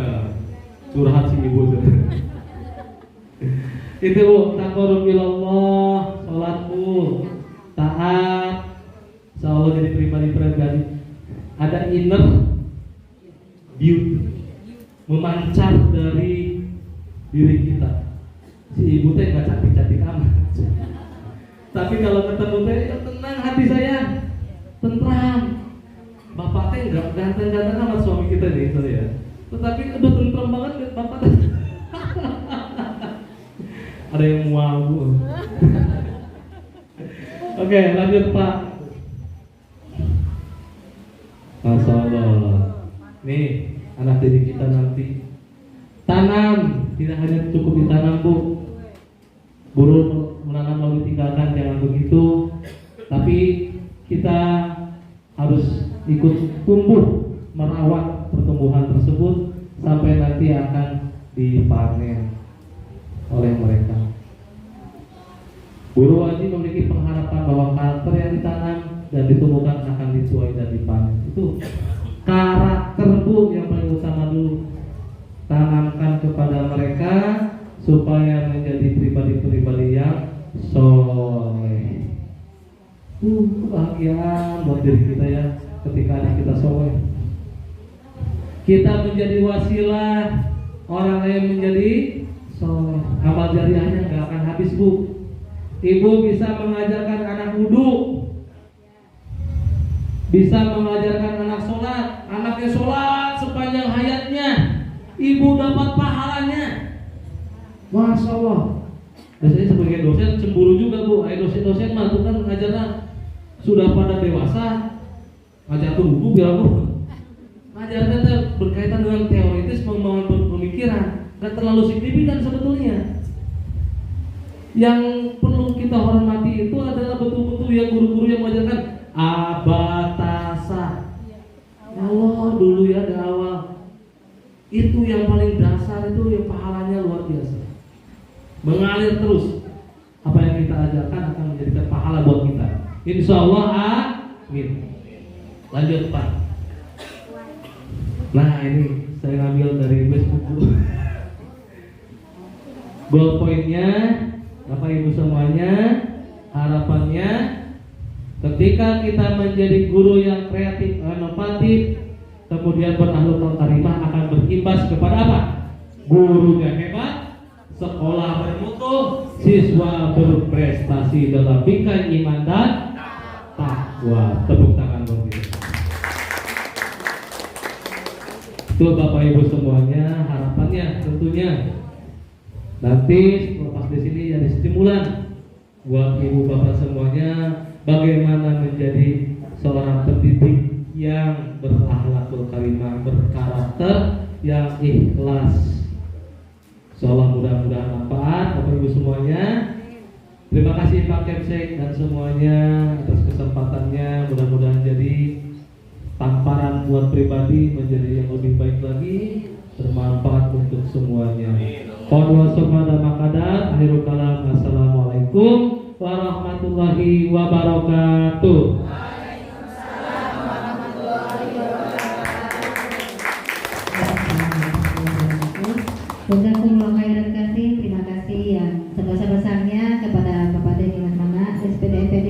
Curhat si ibu tuh. Itu bu, taqarrub ilallah, salatku, taat, selalu jadi pribadi ada inner beauty memancar dari diri kita. Si ibu teh nggak cantik-cantik amat, tapi kalau ketemu teh ya tenang hati saya, tentram. Bapak teh nggak ganteng-ganteng amat suami kita nih saya, tetapi udah tentram banget bapak teh. Ada yang mual bu. Oke, lanjut Pak. Masya Allah. Nih anak didik kita nanti tanam, tidak hanya cukup ditanam bu. Burung menanam lalu tinggalkan, jangan begitu. Tapi kita harus ikut tumbuh merawat pertumbuhan tersebut sampai nanti akan dipanen oleh mereka. Guru wajib memiliki pengharapan bahwa karakter yang ditanam dan ditumbuhkan akan dituai dan dipanen. Itu karakter bu yang paling utama dulu. Tanamkan kepada mereka supaya menjadi pribadi-pribadi yang soleh. Kebahagiaan buat diri kita ya ketika anak kita soleh. Kita menjadi wasilah orang lain menjadi soleh. Amal jariahnya nggak akan habis bu. Ibu bisa mengajarkan anak wudu, bisa mengajarkan anak sholat, anaknya sholat sepanjang hayatnya, ibu dapat pahalanya. Masya Allah. Biasanya sebagai dosen cemburu juga bu. Dosen-dosen mah tuh kan ngajarnya sudah pada dewasa, ngajar tuh wudu biar bu. Ngajarnya berkaitan dengan teoritis, membangun pemikiran, nggak terlalu signifikan sebetulnya. Yang perlu kita hormati itu adalah betul-betul yang guru-guru yang mengajarkan abatasa. Ya Allah dulu ya di awal itu yang paling dasar, itu yang pahalanya luar biasa, mengalir terus. Apa yang kita ajarkan akan menjadikan pahala buat kita, insya Allah. Amin. Lanjut Pak. Nah ini saya ngambil dari Facebook. Goal pointnya Bapak Ibu semuanya, harapannya Ketika kita menjadi guru yang kreatif, inovatif, kemudian berakhlak karimah, akan berimbas kepada apa? Gurunya hebat, sekolah bermutu, siswa berprestasi dalam bingkai iman dan takwa. Tepuk tangan buat kita. Itu Bapak Ibu semuanya, harapannya tentunya nanti lepas di sini jadi stimulan buat Ibu Bapak semuanya, bagaimana menjadi seorang pendidik yang berakhlakul karimah, berkarakter, yang ikhlas. Seolah mudah-mudahan manfaat Bapak Ibu semuanya. Terima kasih Pak Kemsek dan semuanya atas kesempatannya. Mudah-mudahan jadi tamparan buat pribadi menjadi yang lebih baik lagi, bermanfaat untuk semuanya. Qadwa subhanahu wa ta'ala. Akhirul kalam. Assalamualaikum warahmatullahi wabarakatuh. Jazakumullah khairan katsir. Terima kasih yang sebesar-besarnya kepada Bapak Deni Laksamana SPD MPD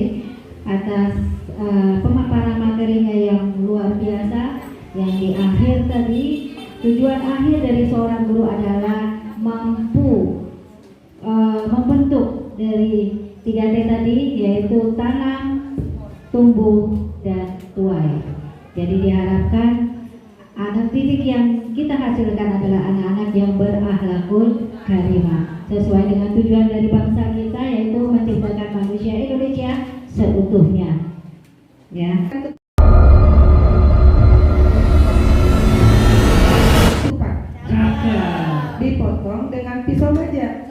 atas pemaparan materinya yang luar biasa. Yang di akhir tadi, tujuan akhir dari seorang guru adalah mampu membentuk dari 3T tadi, yaitu tanam, tumbuh, dan tuai. Jadi diharapkan anak didik yang kita hasilkan adalah anak-anak yang berakhlakul karimah, sesuai dengan tujuan dari bangsa kita, yaitu menciptakan manusia Indonesia seutuhnya. Ya. Dipotong dengan pisau saja.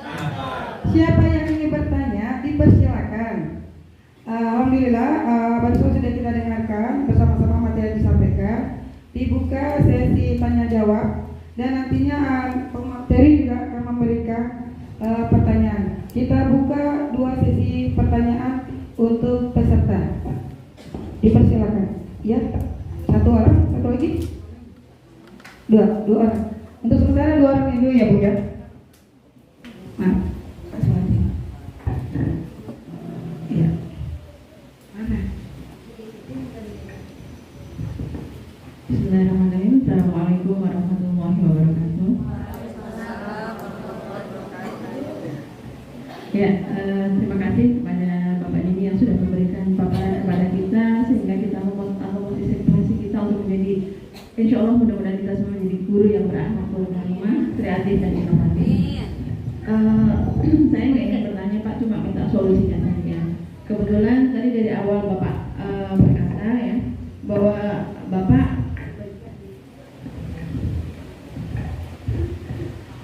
Siapa yang ingin bertanya dipersilakan. Alhamdulillah, barusan sudah kita dengarkan bersama-sama materi yang disampaikan. Dibuka sesi tanya jawab dan nantinya pemateri juga akan memberikan pertanyaan. Kita buka 2 sesi pertanyaan untuk peserta. Dipersilakan. Ya, 1 orang, 1 lagi. 2 orang. Untuk sementara 2 orang ini dulu ya Bu ya. Nah, iya. Mana? Bismillahirrahmanirrahim. Assalamualaikum warahmatullahi wabarakatuh. Ya, terima kasih kepada Bapak Dini yang sudah memberikan paparan kepada kita sehingga kita memotivasi kita untuk menjadi, insya Allah mudah-mudahan kita semua menjadi guru yang berakhlakul karimah, kreatif dan inovatif. Saya nggak ingin bertanya Pak, cuma minta solusinya saja. Kebetulan tadi dari awal Bapak berkata ya bahwa Bapak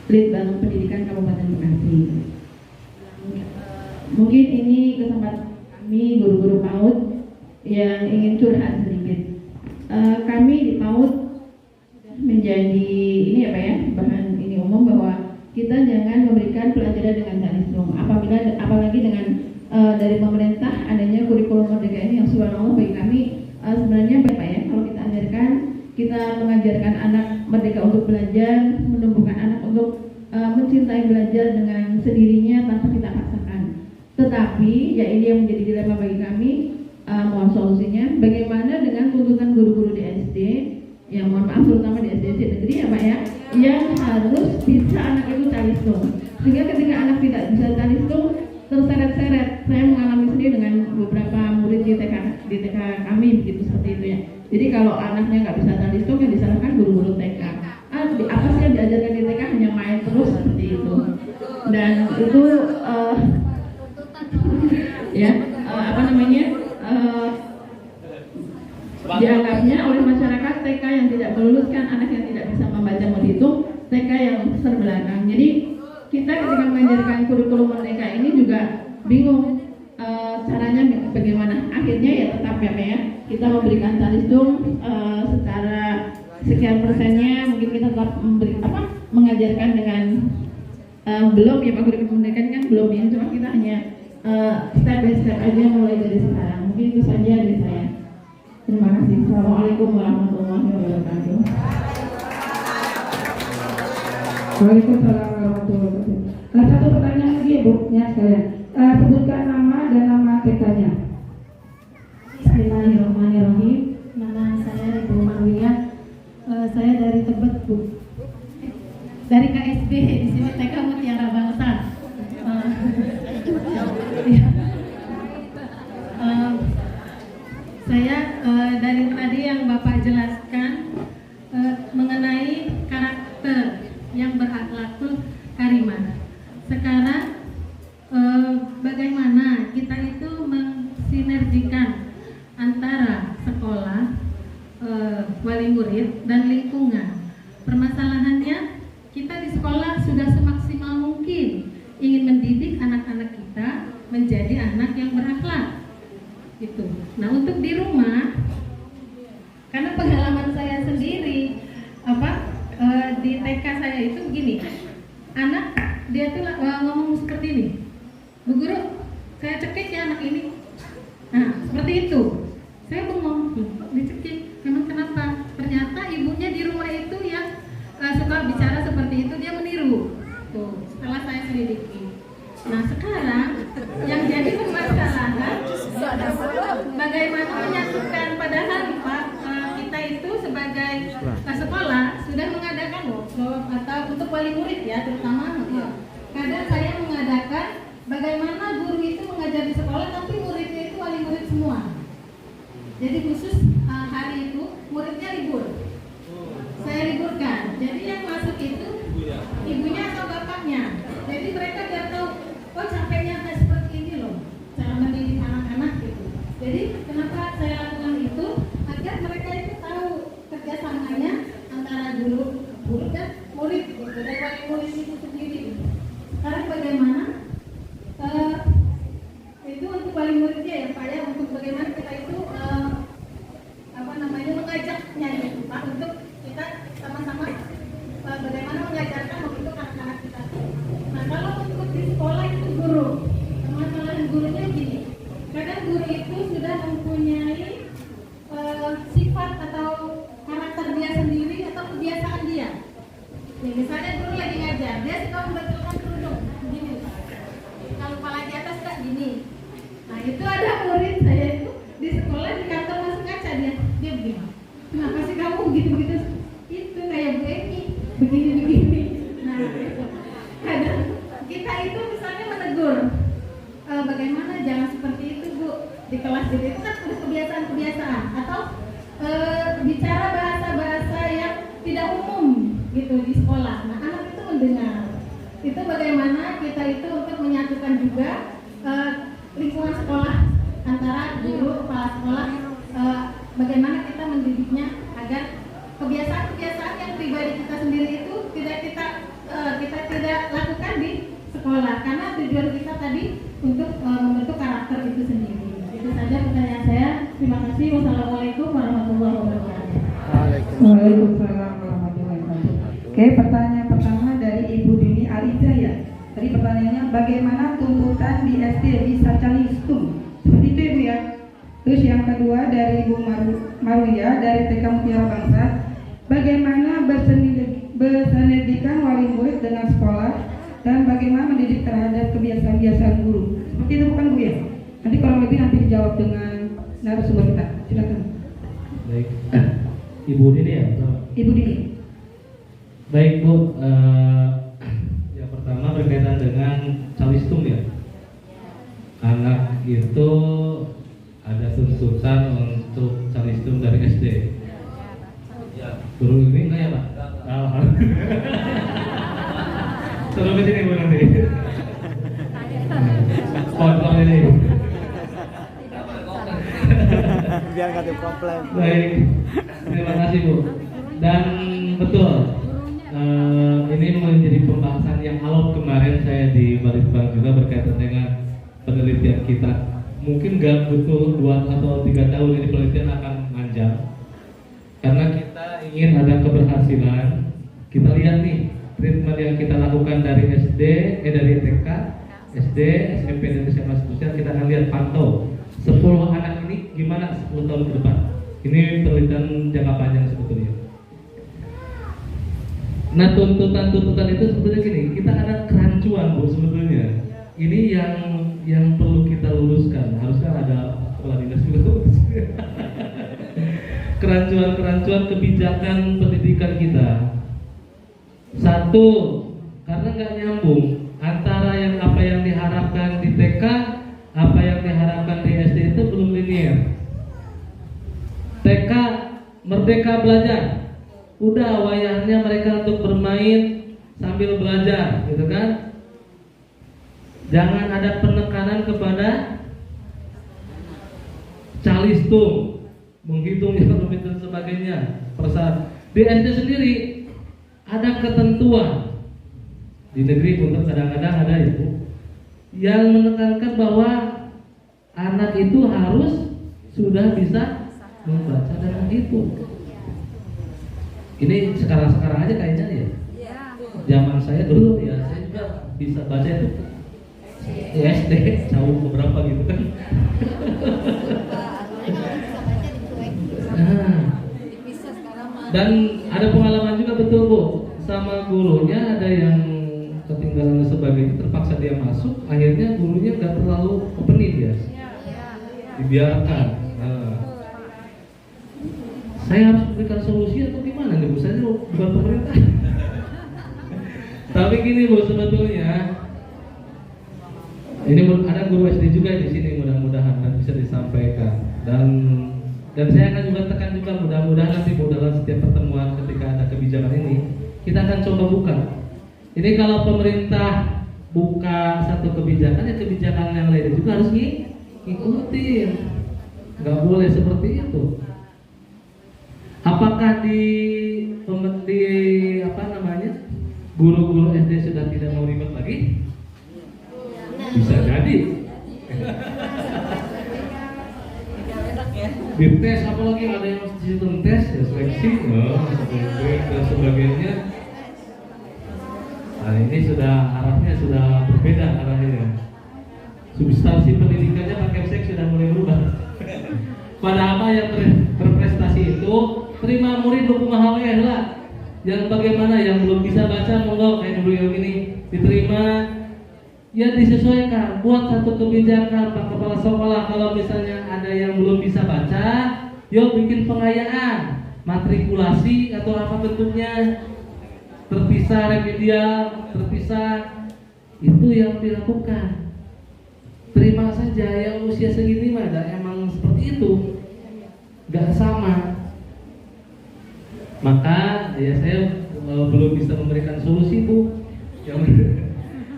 Lead Bank Pendidikan Kabupaten Bekasi. Mungkin ini kesempatan kami guru-guru PAUD yang ingin curhat sedikit. Kami di PAUD menjadi ini apa ya, bahan ini umum bahwa kita jangan memberikan pelajaran dengan talistung. Apalagi dengan dari pemerintah adanya kurikulum merdeka ini yang subhanallah bagi kami sebenarnya baik Pak ya, kalau kita ajarkan, kita mengajarkan anak merdeka untuk belajar, menumbuhkan anak untuk mencintai belajar dengan sendirinya tanpa kita paksakan. Tetapi ya ini yang menjadi dilema bagi kami. Mohon solusinya bagaimana dengan tuntutan guru-guru di SD yang mohon maaf terutama di SD negeri ya Pak ya, yang harus bisa anak itu talistung, sehingga ketika anak tidak bisa talistung terseret-seret. Saya mengalami sendiri dengan beberapa murid di TK kami begitu, seperti itu ya. Jadi kalau anaknya nggak bisa talistung yang disalahkan guru-guru TK. Apa sih yang diajarkan di TK, hanya main terus seperti itu, dan itu dianggapnya oleh masyarakat TK yang tidak meluluskan anak yang tidak bisa membaca menghitung, TK yang terbelakang. Jadi kita ketika mengajarkan kurikulum merdeka ini juga bingung caranya bagaimana. Akhirnya ya tetap ya kita memberikan talistung secara sekian persennya, mungkin kita tetap mengajarkan dengan belum ya Pak, kurikulum merdeka kan belum ya, cuma kita hanya step by step aja mulai dari sekarang. Mungkin itu saja dari saya. Terima kasih. Assalamualaikum warahmatullahi wabarakatuh. Waalaikumsalam warahmatullahi wabarakatuh. Satu pertanyaan lagi ya Bu, ya sekalian. Sebutkan nama dan nama TK-nya. Bismillahirrahmanirrahim. Nama saya Ibu Marwiyah. Saya dari Tebet, Bu. Dari KSB di sini TK Mutiara Bangsa. Iya. Saya dari tadi yang Bapak jelaskan mengenai karakter yang berakhlakul karimah. Sekarang bagaimana kita itu mensinergikan antara sekolah, wali murid dan lingkungan. Permasalahannya kita di sekolah sudah semaksimal mungkin ingin mendidik anak-anak kita menjadi anak yang berakhlak. Gitu. Nah, untuk di rumah, karena pengalaman saya sendiri, di TK saya itu begini, anak dia tuh ngomong seperti ini, Bu Guru, saya cekik ya anak ini. Nah, seperti itu. Saya bengong, kok dicekik? Memang kenapa? Ternyata ibunya di rumah itu yang suka bicara seperti itu, dia meniru. Tuh, setelah saya selidiki. Nah, sekarang yang jadi permasalahan bagaimana menyatukan, padahal Pak, kita itu sebagai sekolah sudah mengadakan workshop atau untuk wali murid ya, terutama kadang saya mengadakan bagaimana guru itu mengajar di sekolah tapi muridnya itu wali murid semua. Jadi khusus hari itu muridnya libur, saya liburkan. Jadi yang masuk itu ibunya atau bapaknya. Jadi mereka biar tahu, oh capeknya seperti ini loh cara mendidik anak-anak gitu. Jadi kenapa saya lakukan itu, agar mereka itu tahu kerjasamanya antara guru dan murid gitu, dan wali murid itu sendiri. Sekarang bagaimana itu untuk wali muridnya ya Pak ya, untuk bagaimana kita itu mengajaknya gitu Pak, untuk kita sama-sama bagaimana mengajarkan untuk anak-anak kita. Nah, kalau untuk di sekolah itu guru, permasalahan gurunya gini, kadang guru itu sudah mempunyai sifat atau karakter dia sendiri atau kebiasaan dia. Ya, misalnya guru lagi ngajar, dia suka membetulkan kerudung, gini. Kalau kepala di atas tak gini. Nah, itu ada murid saya itu di sekolah di kantor masuk kaca dia begini. Kenapa sih kamu begitu-begitu? Itu kayak Bu Eki, begini-begini. Nah, itu. Kadang kita itu misalnya menegur, bagaimana jangan seperti itu Bu di kelas gitu. Itu kan udah kebiasaan-kebiasaan atau bicara bahasa-bahasa yang tidak umum gitu di sekolah. Nah, anak itu mendengar. Itu bagaimana kita itu untuk menyatukan juga lingkungan sekolah antara guru, kepala sekolah, bagaimana kita mendidiknya agar kebiasaan-kebiasaan yang pribadi kita sendiri itu kita tidak lakukan di sekolah, karena tujuan kita tadi untuk membentuk karakter itu sendiri. Itu saja pertanyaan saya. Terima kasih. Wassalamualaikum warahmatullahi wabarakatuh. Waalaikumsalam warahmatullahi wabarakatuh. Oke, pertanyaan pertama dari Ibu Dini Aliza ya. Tadi pertanyaannya, bagaimana tuntutan di SD bisa calistung? Seperti itu Ibu ya. Terus yang kedua dari Ibu Marwiyah dari TK Mutiara Bangsa, bagaimana bersinergikan wali murid dengan sekolah dan bagaimana mendidik terhadap kebiasaan-kebiasaan guru? Seperti itu bukan Bu ya? Nanti kurang lebih nanti dijawab dengan narasumber kita. Silakan. Baik, Ibu Dini ya? Ibu Dini. Baik Bu, yang pertama berkaitan dengan calistung ya. Anak itu ada tuntutan untuk calistung dari SD. Guru ini enggak ya Pak? Suruh ke sini Bu nanti. Sponsor ini. Biar nggak ada komplain. Baik, terima kasih Bu. Dan betul, ini menjadi pembahasan yang alot kemarin saya di Balitbank juga berkaitan dengan penelitian kita. Mungkin nggak betul 2 atau 3 tahun ini penelitian akan panjang, karena kita ingin ada keberhasilan. Kita lihat nih treatment yang kita lakukan dari SD, dari TK, SD, SMP dan SMA seterusnya. Kita akan lihat pantau 10 anak ini gimana 10 tahun ke depan. Ini penelitian jangka panjang sebetulnya. Nah, tuntutan itu sebetulnya gini, kita ada kerancuan Bu sebetulnya. Ini yang perlu kita luruskan. Harusnya ada kepala dinas juga. kerancuan-kerancuan kebijakan pendidikan kita. Satu, karena nggak nyambung antara apa yang diharapkan di TK, apa yang diharapkan di SD itu belum linear. TK merdeka belajar, udah wayahnya mereka untuk bermain sambil belajar, gitu kan? Jangan ada penekanan kepada calistung, menghitung dan sebagainya. Di SD sendiri ada ketentuan. Di negeri pun kadang-kadang ada itu yang menekankan bahwa anak itu harus sudah bisa membaca dan menghitung. Ini sekarang aja kayaknya ya. Zaman saya dulu ya, saya juga bisa baca itu SD, jauh beberapa gitu kan. Dan ada pengalaman juga betul Bu, sama gurunya ada yang ketinggalan dan sebagainya, terpaksa dia masuk, akhirnya gurunya nggak terlalu opening dia, dibiarkan. Saya harus berikan solusi atau gimana nih Bu? Saya bukan pemerintah. Tapi gini Bu, sebetulnya ini ada guru SD juga di sini, mudah-mudahan bisa disampaikan. Dan saya akan juga tekan juga, mudah-mudahan nanti Bu dalam setiap pertemuan ketika ada kebijakan ini kita akan coba buka. Ini kalau pemerintah buka satu kebijakan, ya kebijakan yang lain juga harus ngikutin. Nggak boleh seperti itu. Apakah di guru-guru SD sudah tidak mau ribet lagi? Bisa jadi. Dites apalagi ada yang sistem tes ya, seleksi, dan sebagainya. Nah ini sudah arahnya sudah berbeda arahnya. Substansi pendidikannya pakai seks sudah mulai berubah. Pada apa yang berprestasi itu terima murid hukum hawe lah. Yang bagaimana yang belum bisa baca monggo kayak dulu yang ini diterima. Ya disesuaikan, buat satu kebijakan Pak Kepala Sekolah. Kalau misalnya ada yang belum bisa baca, yuk bikin pengayaan, matrikulasi atau apa bentuknya, terpisah remedial, terpisah, itu yang dilakukan. Terima saja, yang usia segini mah emang seperti itu, gak sama. Maka ya saya belum bisa memberikan solusi Bu.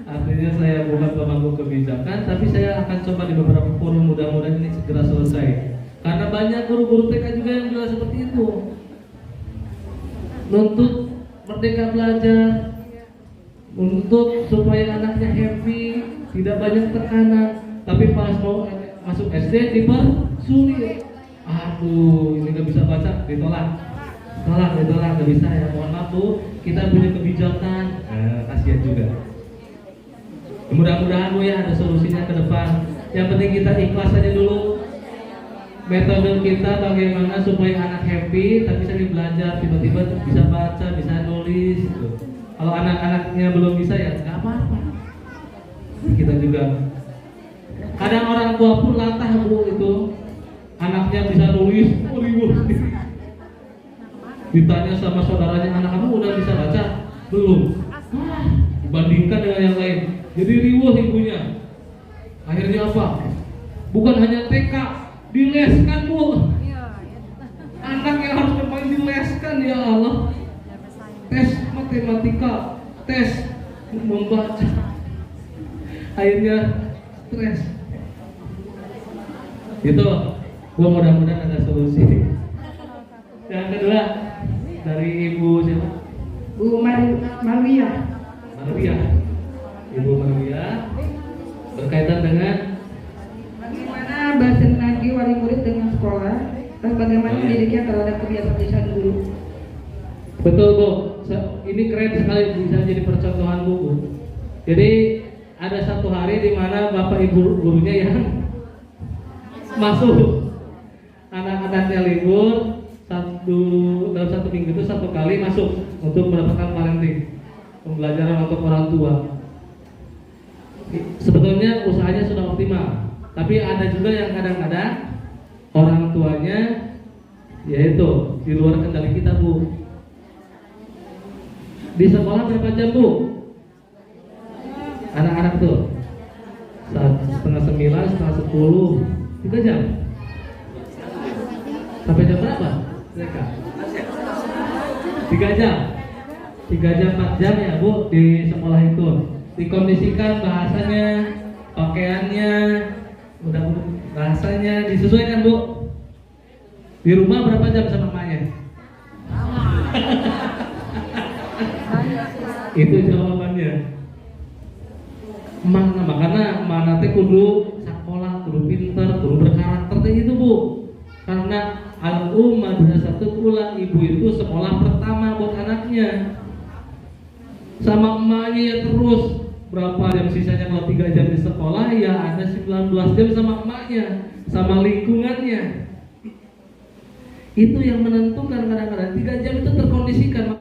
Artinya saya bukan pemangku kebijakan, tapi saya akan coba di beberapa forum, mudah-mudahan ini segera selesai. Karena banyak guru-guru TK juga yang bilang seperti itu, nuntut merdeka belajar, untuk supaya anaknya happy, tidak banyak tekanan. Tapi pas mau masuk SD dipersulit. Aduh, ini nggak bisa baca, ditolak, nggak bisa ya. Mohon maaf Bu, kita punya kebijakan, kasihan juga. Mudah-mudahan Bu ya ada solusinya ke depan. Yang penting kita ikhlas aja dulu. Metode kita bagaimana supaya anak happy tapi sambil belajar, tiba-tiba bisa baca, bisa nulis gitu. Kalau anak-anaknya belum bisa ya nggak apa-apa. Kita juga kadang orang tua pun latah Bu itu. Anaknya bisa nulis, ditanya sama saudaranya, anak kamu udah bisa baca? Belum. Dibandingkan dengan yang lain. Jadi riweuh ibunya. Akhirnya apa? Bukan hanya TK, dileskan Bu. Anak yang harus bermain dileskan, ya Allah. Tes matematika, tes membaca. Akhirnya stres. Itu, gua mudah-mudahan ada solusi. Yang kedua dari Ibu siapa? Bu Marwia. Ibu Maria berkaitan dengan bagaimana bersinergi wali murid dengan sekolah dan bagaimana didiknya terhadap kebiasaan guru. Betul Bu, ini keren sekali bisa jadi percontohan Bu. Jadi ada satu hari di mana bapak ibu gurunya yang masuk, anak-anaknya libur dalam satu minggu itu satu kali masuk untuk mendapatkan parenting, pembelajaran untuk orang tua. Sebetulnya usahanya sudah optimal, tapi ada juga yang kadang-kadang orang tuanya Yaitu di luar kendali kita, Bu. Di sekolah berapa jam, Bu? Anak-anak tuh setengah 9, setengah 10, 3 jam. Sampai jam berapa mereka? 3 jam 4 jam ya, Bu, di sekolah itu. Dikondisikan bahasanya, pakaiannya, udah bahasanya disesuaikan, Bu. Di rumah berapa jam sama emaknya? Itu jawabannya. Makanya mana teh kudu sekolah, kudu pinter, kudu berkarakter teh itu, Bu. Karena al-madrasatul ula, ibu itu sekolah pertama buat anaknya. Sama emaknya ya terus berapa jam sisanya, kalau 3 jam di sekolah ya ada 19 jam sama emaknya, sama lingkungannya. Itu yang menentukan kadang-kadang 3 jam itu terkondisikan.